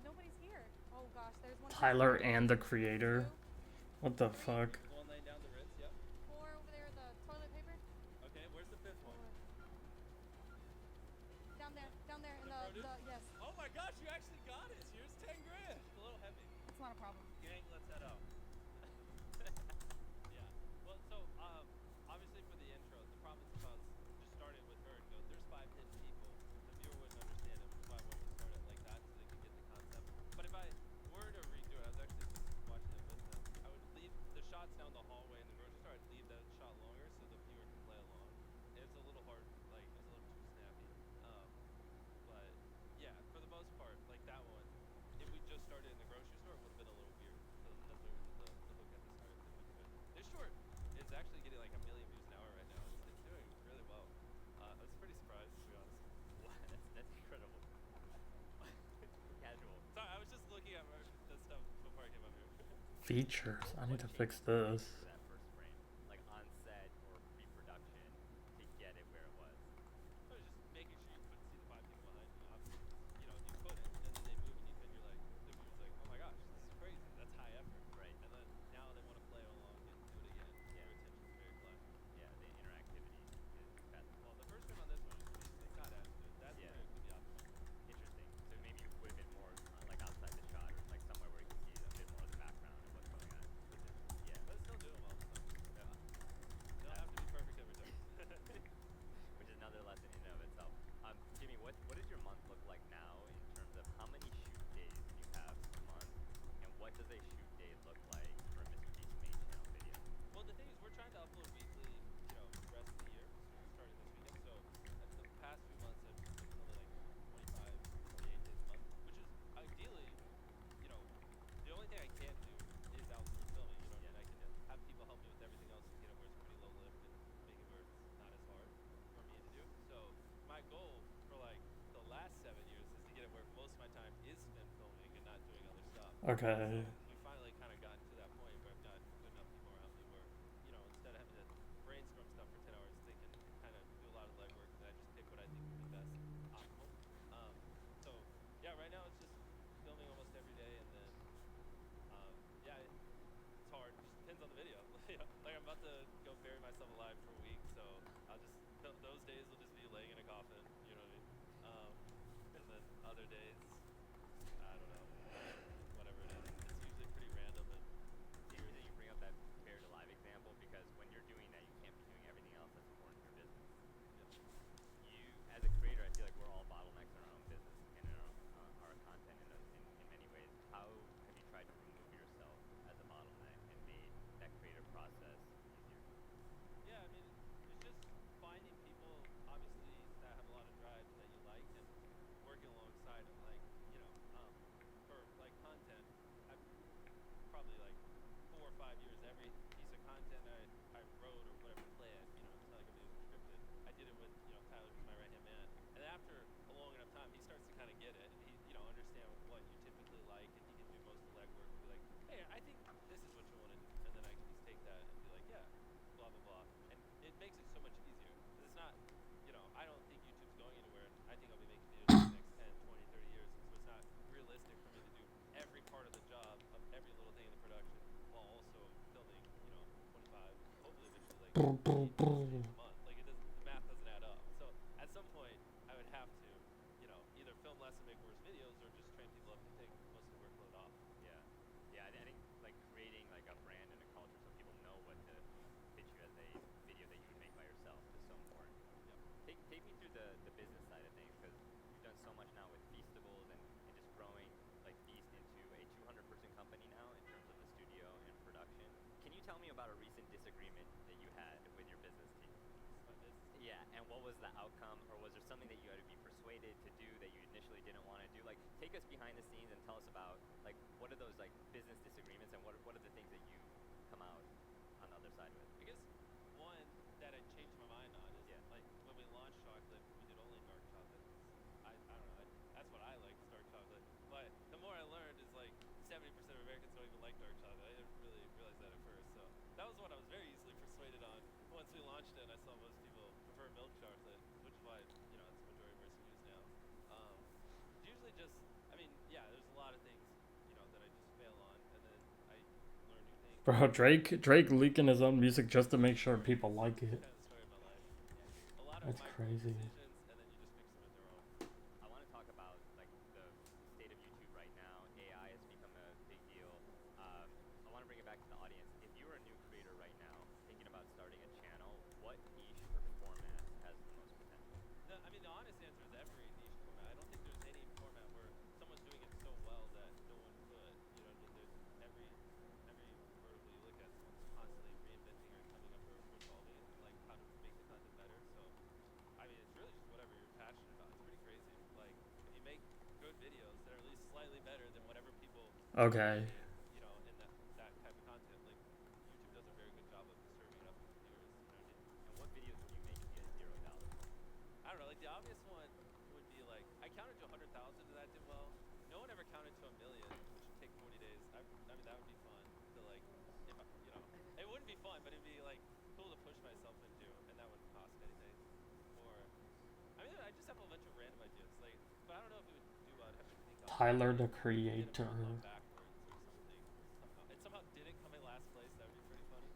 Nobody's here. Oh gosh, there's one. Tyler and the creator. What the Three. fuck? The one laying down the Ritz, yep. 4 over there, the toilet paper. Okay, where's the 5th one? Down there in The the produce? yes. Oh my gosh, you actually got it. Here's 10 grand. It's a little heavy. It's not a problem. Gang, let's head out. Yeah. Well, so obviously for the intro, the province spouse just started with her and go, there's 5 hidden people. The viewer wouldn't understand it, which is why I wanted to start it like that so they could get the concept. But if I were to redo it, I was actually just watching it with them. I would leave the shots down the hallway in the grocery store. I'd leave that shot longer so the viewer can play along. It was a little hard, like it was a little too snappy. But yeah, for the most part, like that one, if we just started in the grocery store, it would have been a little weird. So that's why we did the hook at the start. This short is actually getting like 1 million views an hour right now. It's doing really well. I was pretty surprised, to be honest. What? That's incredible. Casual. Sorry, I was just looking at the stuff before I came up here. Features. I need to What fix changed for this. that first frame, like on set or pre-production, to get it where it was. So it's just making sure you couldn't see the 5 people behind you. Obviously, you know, you couldn't, and then they move and you could. You're like, the viewer's like, oh my gosh, this is crazy. That's high effort. Right. And then now they want to play along and do it again. Yeah. Their attention's very collected. Yeah, the interactivity is fascinating. Well, the first frame on this one, it's not as good. That Yeah. frame could be optimal. Interesting. So maybe you would have been more like outside the shot, or like somewhere where you can see a bit more of the background and what's going on. Yeah. But it's still doing well. So. Yeah. You don't have to be perfect every time. Which is another lesson in and of itself. Jimmy, what does your month look like now in terms of how many shoot days you have a month, and what does a shoot day look like for a Mr. Beast main channel video? Well, the thing is, we're trying to upload weekly, you know, the rest of the year, starting this weekend. So, the past few months, I've been only like 25, 28 days a month, which is ideally, you know, the only thing I can't do is outsource filming. You know what I mean? I can have people help me with everything else and get it where it's pretty low lift and make it where it's not as hard for me to do. So, my goal for like the last 7 years is to get it where most of my time is spent filming and not doing other stuff. Okay. So we finally kind of gotten to that point where I've got good enough people around me where, you know, instead of having to brainstorm stuff for 10 hours, they can kind of do a lot of legwork and I just pick what I think would be best optimal. So yeah, right now it's just filming almost every day, and then yeah, it's hard. It just depends on the video. Like I'm about to go bury myself alive for a week, so I'll just those days will just be laying in a coffin. You know what I mean? And then other days, I don't know, whatever it is. It's usually pretty random. And It's interesting that you bring up that buried alive example, because when you're doing that, you can't be doing everything else that's important to your business. You, as a creator, I feel like we're all bottlenecks in our own business and in our content in many ways. How have you tried to remove yourself as a bottleneck and made that creative process easier? yeah, I mean, it's just finding people, obviously, that have a lot of drive that you like, and working alongside them. Like, you know, for like content, I've probably like 4 or 5 years, every piece of content I wrote or whatever plan, you know, it's not like I'm being scripted. I did it with, you know, Tyler, who's my right hand man. And after a long enough time, he starts to kind of get it, and he, you know, understand what you typically like, and he can do most of the legwork and be like, hey, I think this is what you want to do, and then I can just take that and be like, yeah, blah blah blah, and it makes it so much easier because it's not, you know, I don't think YouTube's going anywhere, and I think I'll be making videos for the next 10, 20, 30 years, and so it's not realistic for me to do every part of the job of every little thing in the production while also filming, you know, 25, hopefully eventually like Brr, brr, $15 brr. a month. Like, the math doesn't add up. So at some point, I would have to, either film less and make worse videos, or just train people up to take most of the workload off. Yeah. Yeah, I think like creating like a brand and a culture so people know what to pitch you as a video that you would make by yourself is so important. Yep. Take me through the business side of things, because you've done so much now with Feastables and just growing like Feast into a 200-person company now in terms of the studio and production. Can you tell me about a recent disagreement that you had with your business team? My business. Yeah, and what was the outcome, or was there something that you had to be persuaded to do that you initially didn't want to do? Like, take us behind the scenes and tell us about like what are those like business disagreements, and what are the things that you come out on the other side with? I guess one that I changed my mind on is Yeah. like when we launched chocolate, we did only dark chocolate. I don't know. That's what I like, is dark chocolate. But the more I learned is like 70% of Americans don't even like dark chocolate. I didn't really realize that at first. So that was one I was very easily persuaded on. Once we launched it, and I saw most people prefer milk chocolate, which is why it's the majority of our SKUs now. It's usually just, I mean, yeah, there's a lot of things that I just fail on, and then I learn new things. Bro, Drake leaking his own music just to make sure people like it. Kind of the story of my life. A lot of That's micro crazy. decisions, and then you just mix them in their own. I want to talk about like the state of YouTube right now. AI has become a big deal. I want to bring it back to the audience. If you were a new creator right now, thinking about starting a channel, what niche or format has the most potential? The honest answer is every niche format. I don't think there's any format where someone's doing it so well that no one could. You know what I mean? There's every vertical you look at, someone's constantly reinventing or coming up or solving like how to make the content better. So I mean, it's really just whatever you're passionate about. It's pretty crazy. Like, if you make good videos that are at least slightly better than whatever people Okay. appreciate, in that type of content, like YouTube does a very good job of serving it up to the viewers. You know what I mean? And what videos would you make if you had $0? I don't know. Like, the obvious one would be like, I counted to 100,000 and that did well. No one ever counted to 1,000,000, which would take 40 days. I mean, that would be fun to like, if I, it wouldn't be fun, but it'd be like cool to push myself into, and that wouldn't cost anything. Or, I mean, I just have a bunch of random ideas. Like, but I don't know if it would do well. I'd have to think on Tyler the it. Creator. Backwards or something. It somehow didn't come in last place. That would be pretty funny.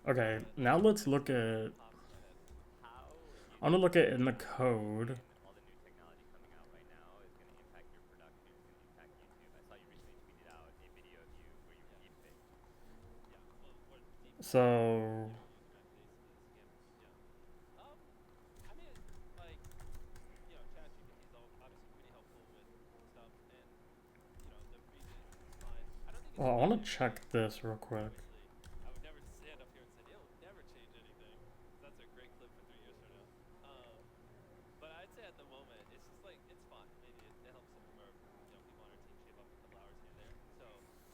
Okay, now let's look at. Pops in my head. How do you I'm gonna look at in the think code. and all the new technology coming out right now is going to impact your production, is going to impact YouTube? I saw you recently tweeted out a video of you where you were deep faked. Yeah. Well, what deep So using my face to scam. Yeah. I mean, like, ChatGPT is obviously pretty helpful with stuff, and the region is fine. I don't think it's. well, I want to perfect, check like, this real quick. obviously, I would never stand up here and say it'll never change anything. 'Cause that's a great clip for 3 years from now. But I'd say at the moment, it's just like, it's fine. Maybe it helps some of our, people on our team shave off a couple hours here and there. So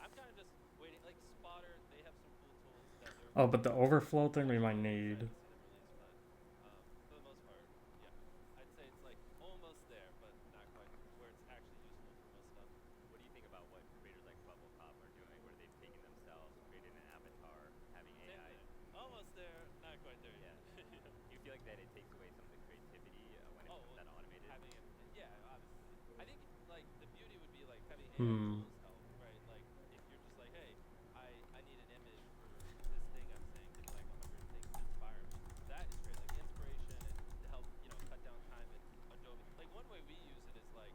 I'm kind of just waiting. Like Spotter, they have some cool tools that they're. Oh, but the overflow thing we might need. To see them release, but for the most part, yeah, I'd say it's like almost there, but not quite where it's actually useful for most stuff. What do you think about what creators like Bubble Pop are doing, where they've taken themselves, created an avatar, having Same AI? thing. Almost there, not quite there Yeah. yet. Do you feel like that it takes away some of the creativity when it's that automated? Having it, yeah, obviously. I think like the beauty would be like having AI Hmm. tools help, right? Like if you're just like, hey, I need an image for this thing I'm saying, give me like 100 things to inspire me. That is great, like the inspiration and to help cut down time in Adobe. Like one way we use it is like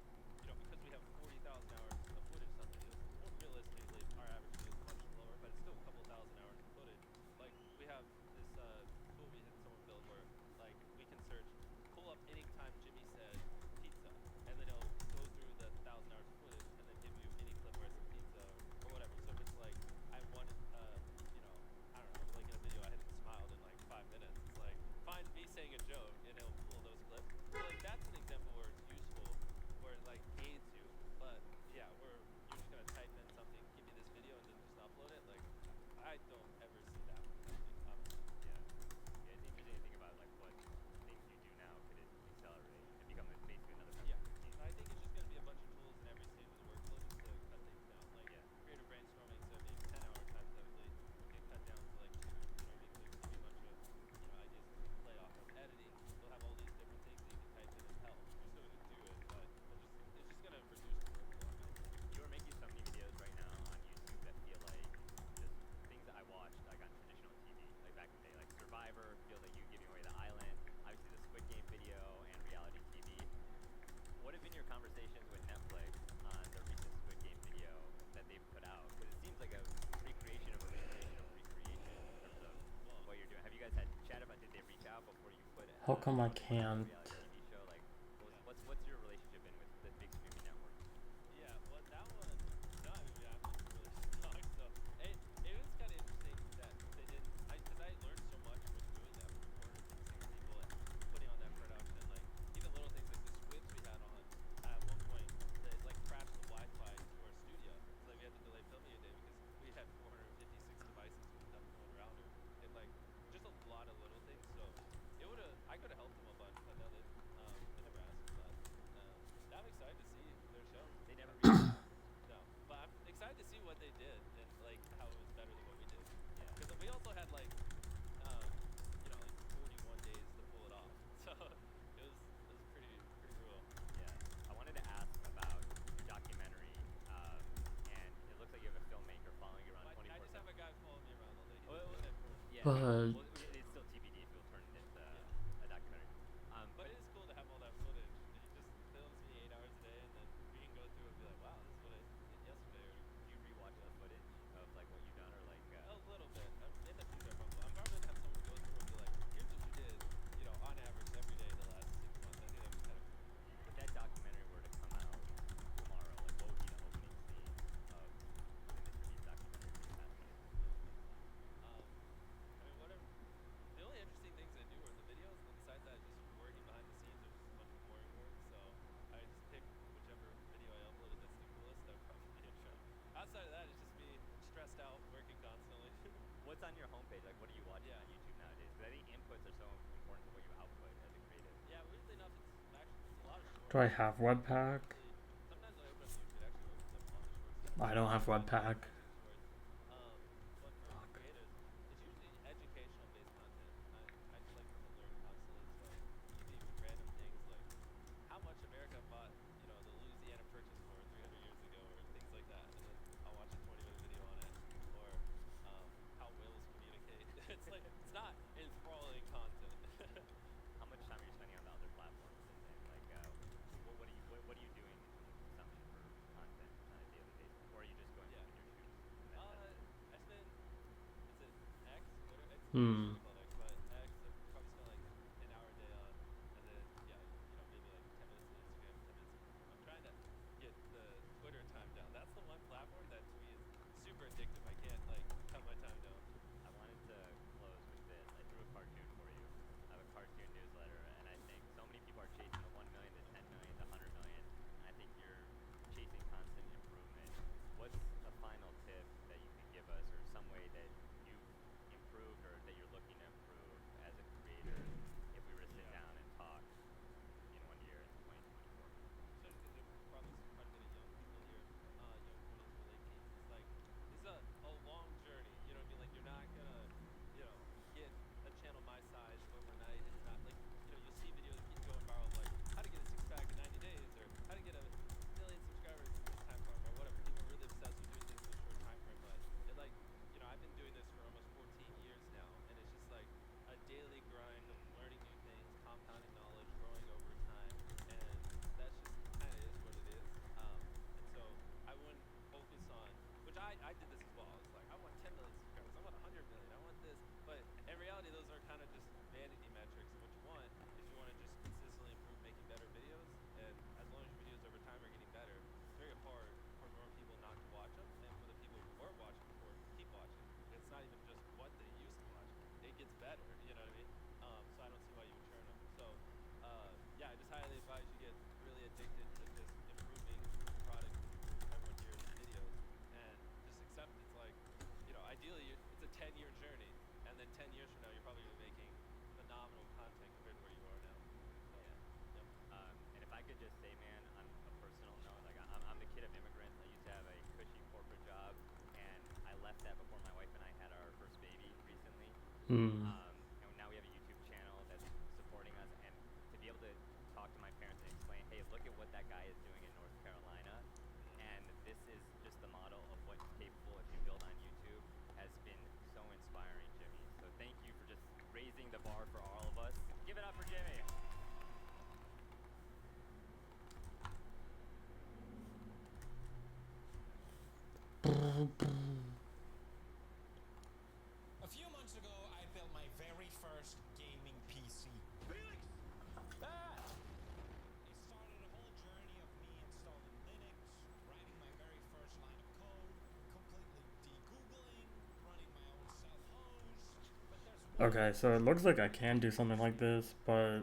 because we have 40,000 hours of footage some videos. Well, realistically, our average video is much lower, but it's still a couple thousand hours of footage. Like we have this tool we had someone build where like we can search, pull up anytime Jimmy said pizza, and then it'll go through the 1,000 hours of footage and then give you any clip How come I a can't? reality TV show? Like, what's your relationship been with the big streaming networks? Yeah, well, that one, no, I mean, yeah, I'm just really stuck. So it was kind of interesting that they didn't, because I learned so much from doing that with 456 people and putting on that production. Like, even little things like the squibs we had on, at one point, they like crashed the Wi-Fi to our studio. So like, we had to delay filming a day because we had 456 devices hooked up to one router. And like, just a lot of little things. So it would have, I could have helped them a bunch, but no, they never asked for that. I'm excited to see their show. They never reached out. No, but I'm excited to see what they did and like how it was better than what we did. Yeah. Because we also had like, you know, like 41 days to pull it off. So it was pretty brutal. Yeah. I wanted to ask about your documentary, and it looks like you have a filmmaker following you around But I 24/7. just have a guy following me around all day. Oh, He's okay. cool. Yeah. But Well, it's still TBD if you'll turn it into a documentary. But it is cool to have all that footage. And he just films me 8 hours a day, and then we can go through and be like, wow, this is what I did yesterday. Or Do you rewatch the footage of like what you've done, or like? a little bit. In the future, probably. I'm probably gonna have someone go through and be like, here's what you did, you know, on average every day the last 6 months. I think that'd be kind of cool. If that documentary were to come out tomorrow, like what would be the opening scene of the Mr. Beast documentary for the past minute? I mean, whatever. The only interesting things I do are the videos, and besides that, just working behind the scenes are just a bunch of boring work. So I just pick whichever video I uploaded that's the coolest. That would probably be intro. Outside of that, it's just me stressed out, working constantly. What's on your homepage? Like, what are you watching Yeah. on YouTube nowadays? Because I think inputs are so important to what you output as a creative. Yeah, weirdly enough, it's actually there's a lot of shorts. do I have Webpack? Sometimes when I open up YouTube, it actually opens up on the shorts. I don't have Webpack. But for creators, it's usually educational based content. I just like to learn constantly, so even random things like how much America bought, you know, the Louisiana Purchase for 300 years ago, or things like that, and then I'll watch a 20-minute video on it, or how whales communicate. It's like it's not enthralling content. How much time are you spending on the other platforms, and like, what are you doing in terms of consumption for content on a daily basis, or are you just going Yeah. between your shoots? And I spend, is it X? Twitter? X? Hmm. It's called X, but X, I probably spend like an hour a day on, and then, yeah, you know, maybe like 10 minutes on Instagram, 10 minutes. I'm trying to get the Twitter time down. That's the one platform that to me is super addictive. I can't like cut my time down. I wanted to close with this. I drew a cartoon for you. I have a cartoon newsletter, and I think so many people are chasing the 1 million, the 10 million, the 100 million, and I think you're chasing constant improvement. What's a final tip that you could give us, or some way that you've improved or that you're looking to improve as a creator if we were to sit down and talk in 1 year in 2024? Especially because there's probably quite a bit of young people here, young 20s or late teens. It's like this is a long journey. You know what I mean? Like you're not gonna, you know, get a channel my size overnight. It's not like you know you'll see videos keep going viral of like how to get a six-pack in 90 days or how to get a million subscribers in this time frame or whatever. People are really obsessed with doing things in a short time frame, but it like you know I've been doing this for almost 14 years now, and it's just like a daily grind of learning new things, compounding knowledge, growing over time, and that's just kind of is what it is. And so I wouldn't focus on, which I did this as well. I was like, I want 10 million subscribers, I want 100 million, I want this, but in reality, those are kind of just vanity metrics. And what you want is you want to just consistently improve making better videos, and as long as your videos over time are getting better, it's very hard for more people not to watch them, and for the people who were watching before to keep watching. It's not even just what they used to watch; it gets better. You know what I mean? So I don't see why you would turn them. So yeah, I just highly advise you get really addicted to just improving the product everyone hears in videos, and just accept it's like, you know, ideally it's a 10-year journey, and then 10 years from now you're probably gonna be making phenomenal content compared to where you are now. So, Yeah. yep. And if I could just say, man, on a personal note, like I'm the kid of immigrants. I used to have a cushy corporate job, and I left that before my wife and I had our first baby recently. Hmm. And now we have a YouTube channel that's supporting us, and to be able to talk to my parents and explain, hey, look at what that guy is doing in North Carolina, and this is just the model of what's capable if you build on YouTube, has been so inspiring, Jimmy. So thank you for just raising the bar for all of us. Give it up for Jimmy. A few months ago, I built my very first gaming PC. Felix Okay, so it looks like I can do something like this, but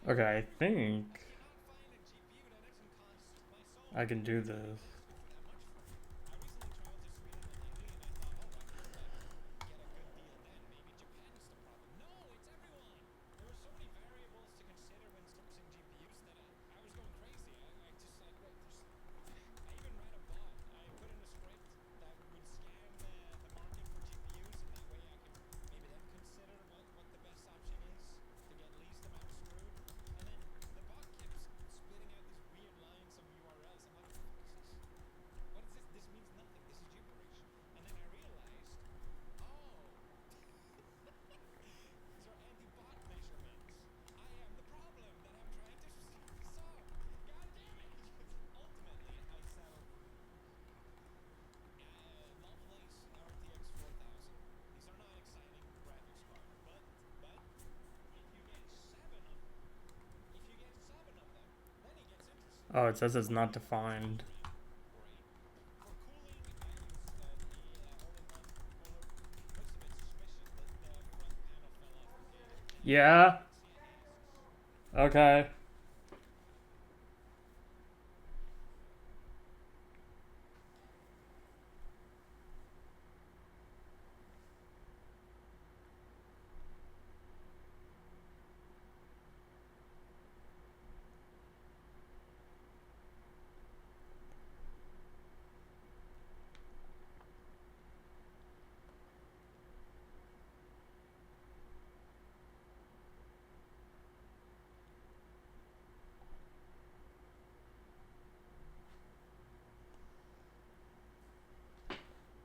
okay, I think I can do this. Oh, it says it's not defined. Yeah. Okay.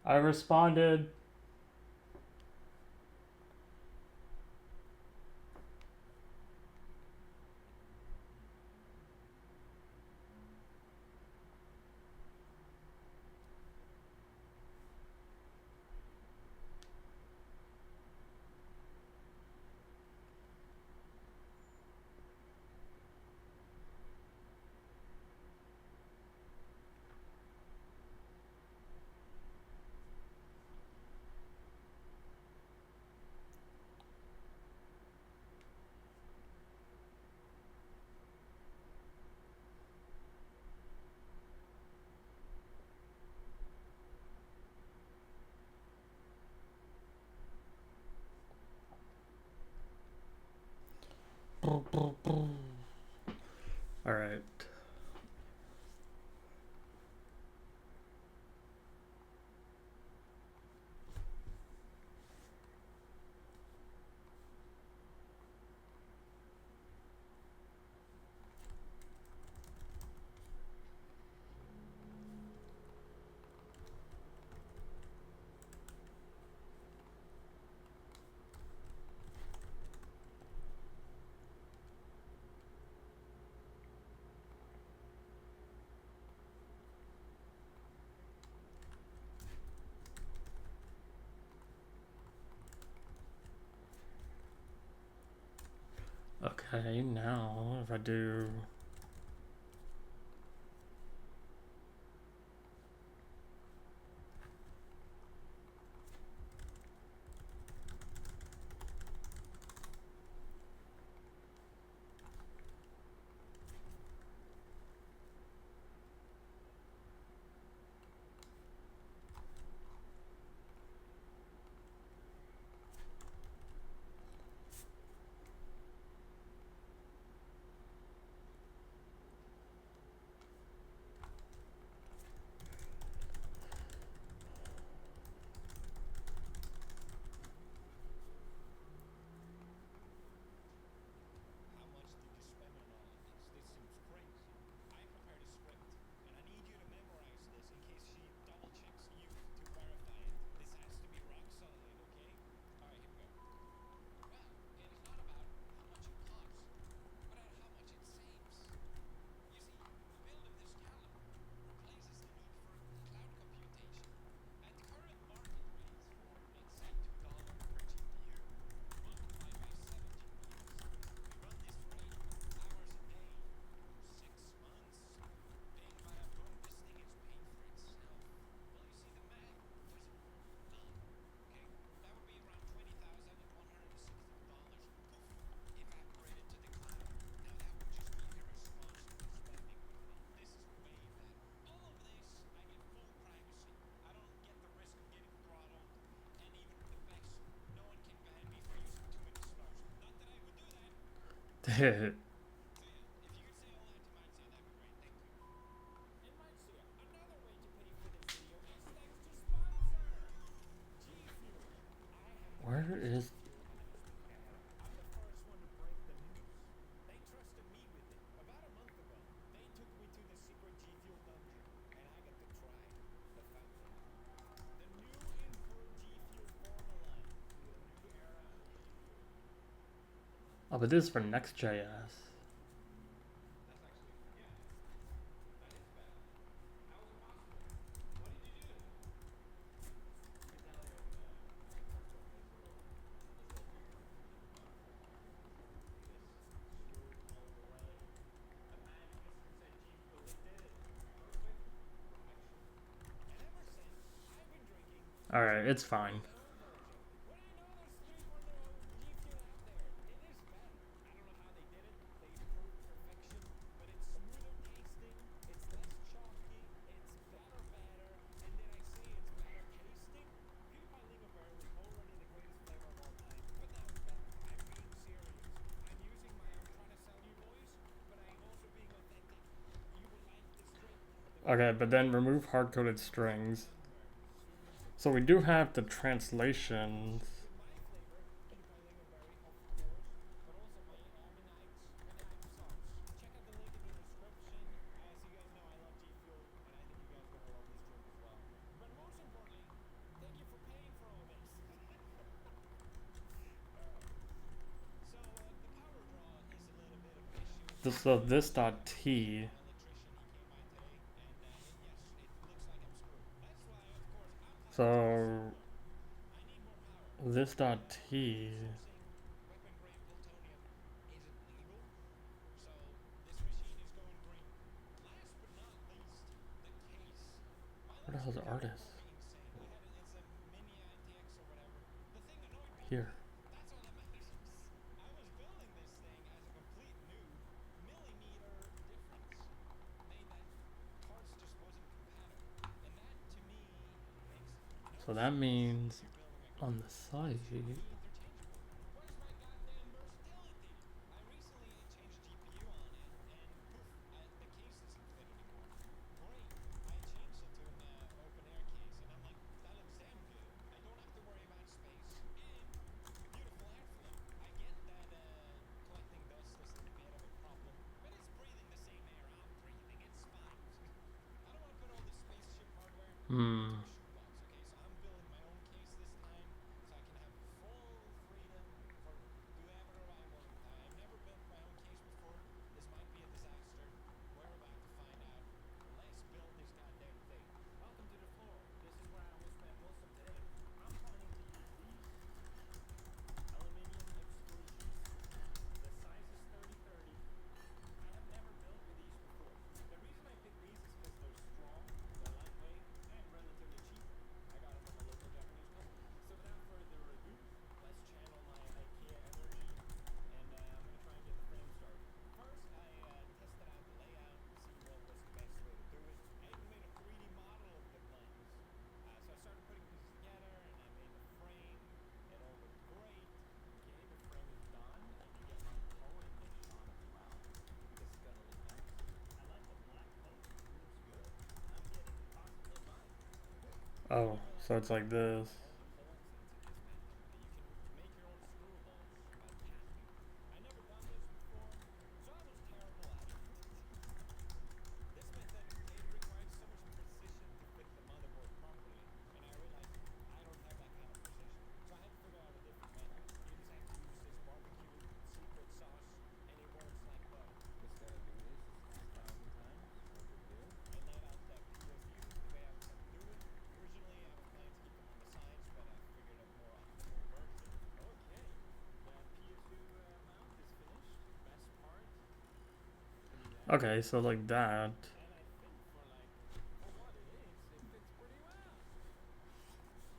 I responded. All right. Okay, now if I do Where is? Oh, but this is for Next.js. Alright, it's fine. Okay, but then remove hard-coded strings. So we do have the translations. So this dot t. So this dot t. Where the hell's the artist? Here. So that means on the site. Hmm. Oh, so it's like this. Okay, so like that.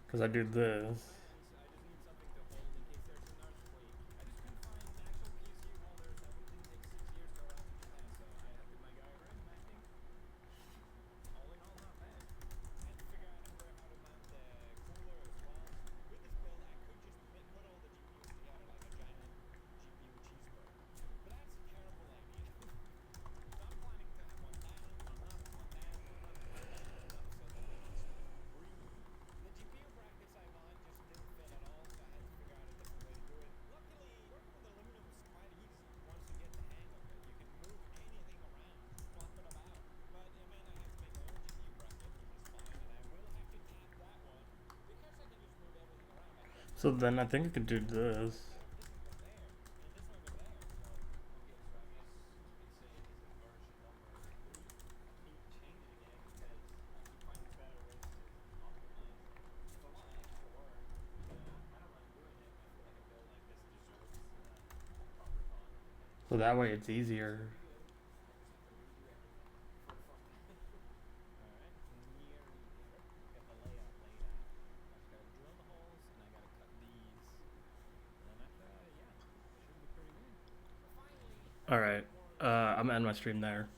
Because I do this. So then I think I could do this. So that way it's easier. Alright. I'm gonna end my stream there.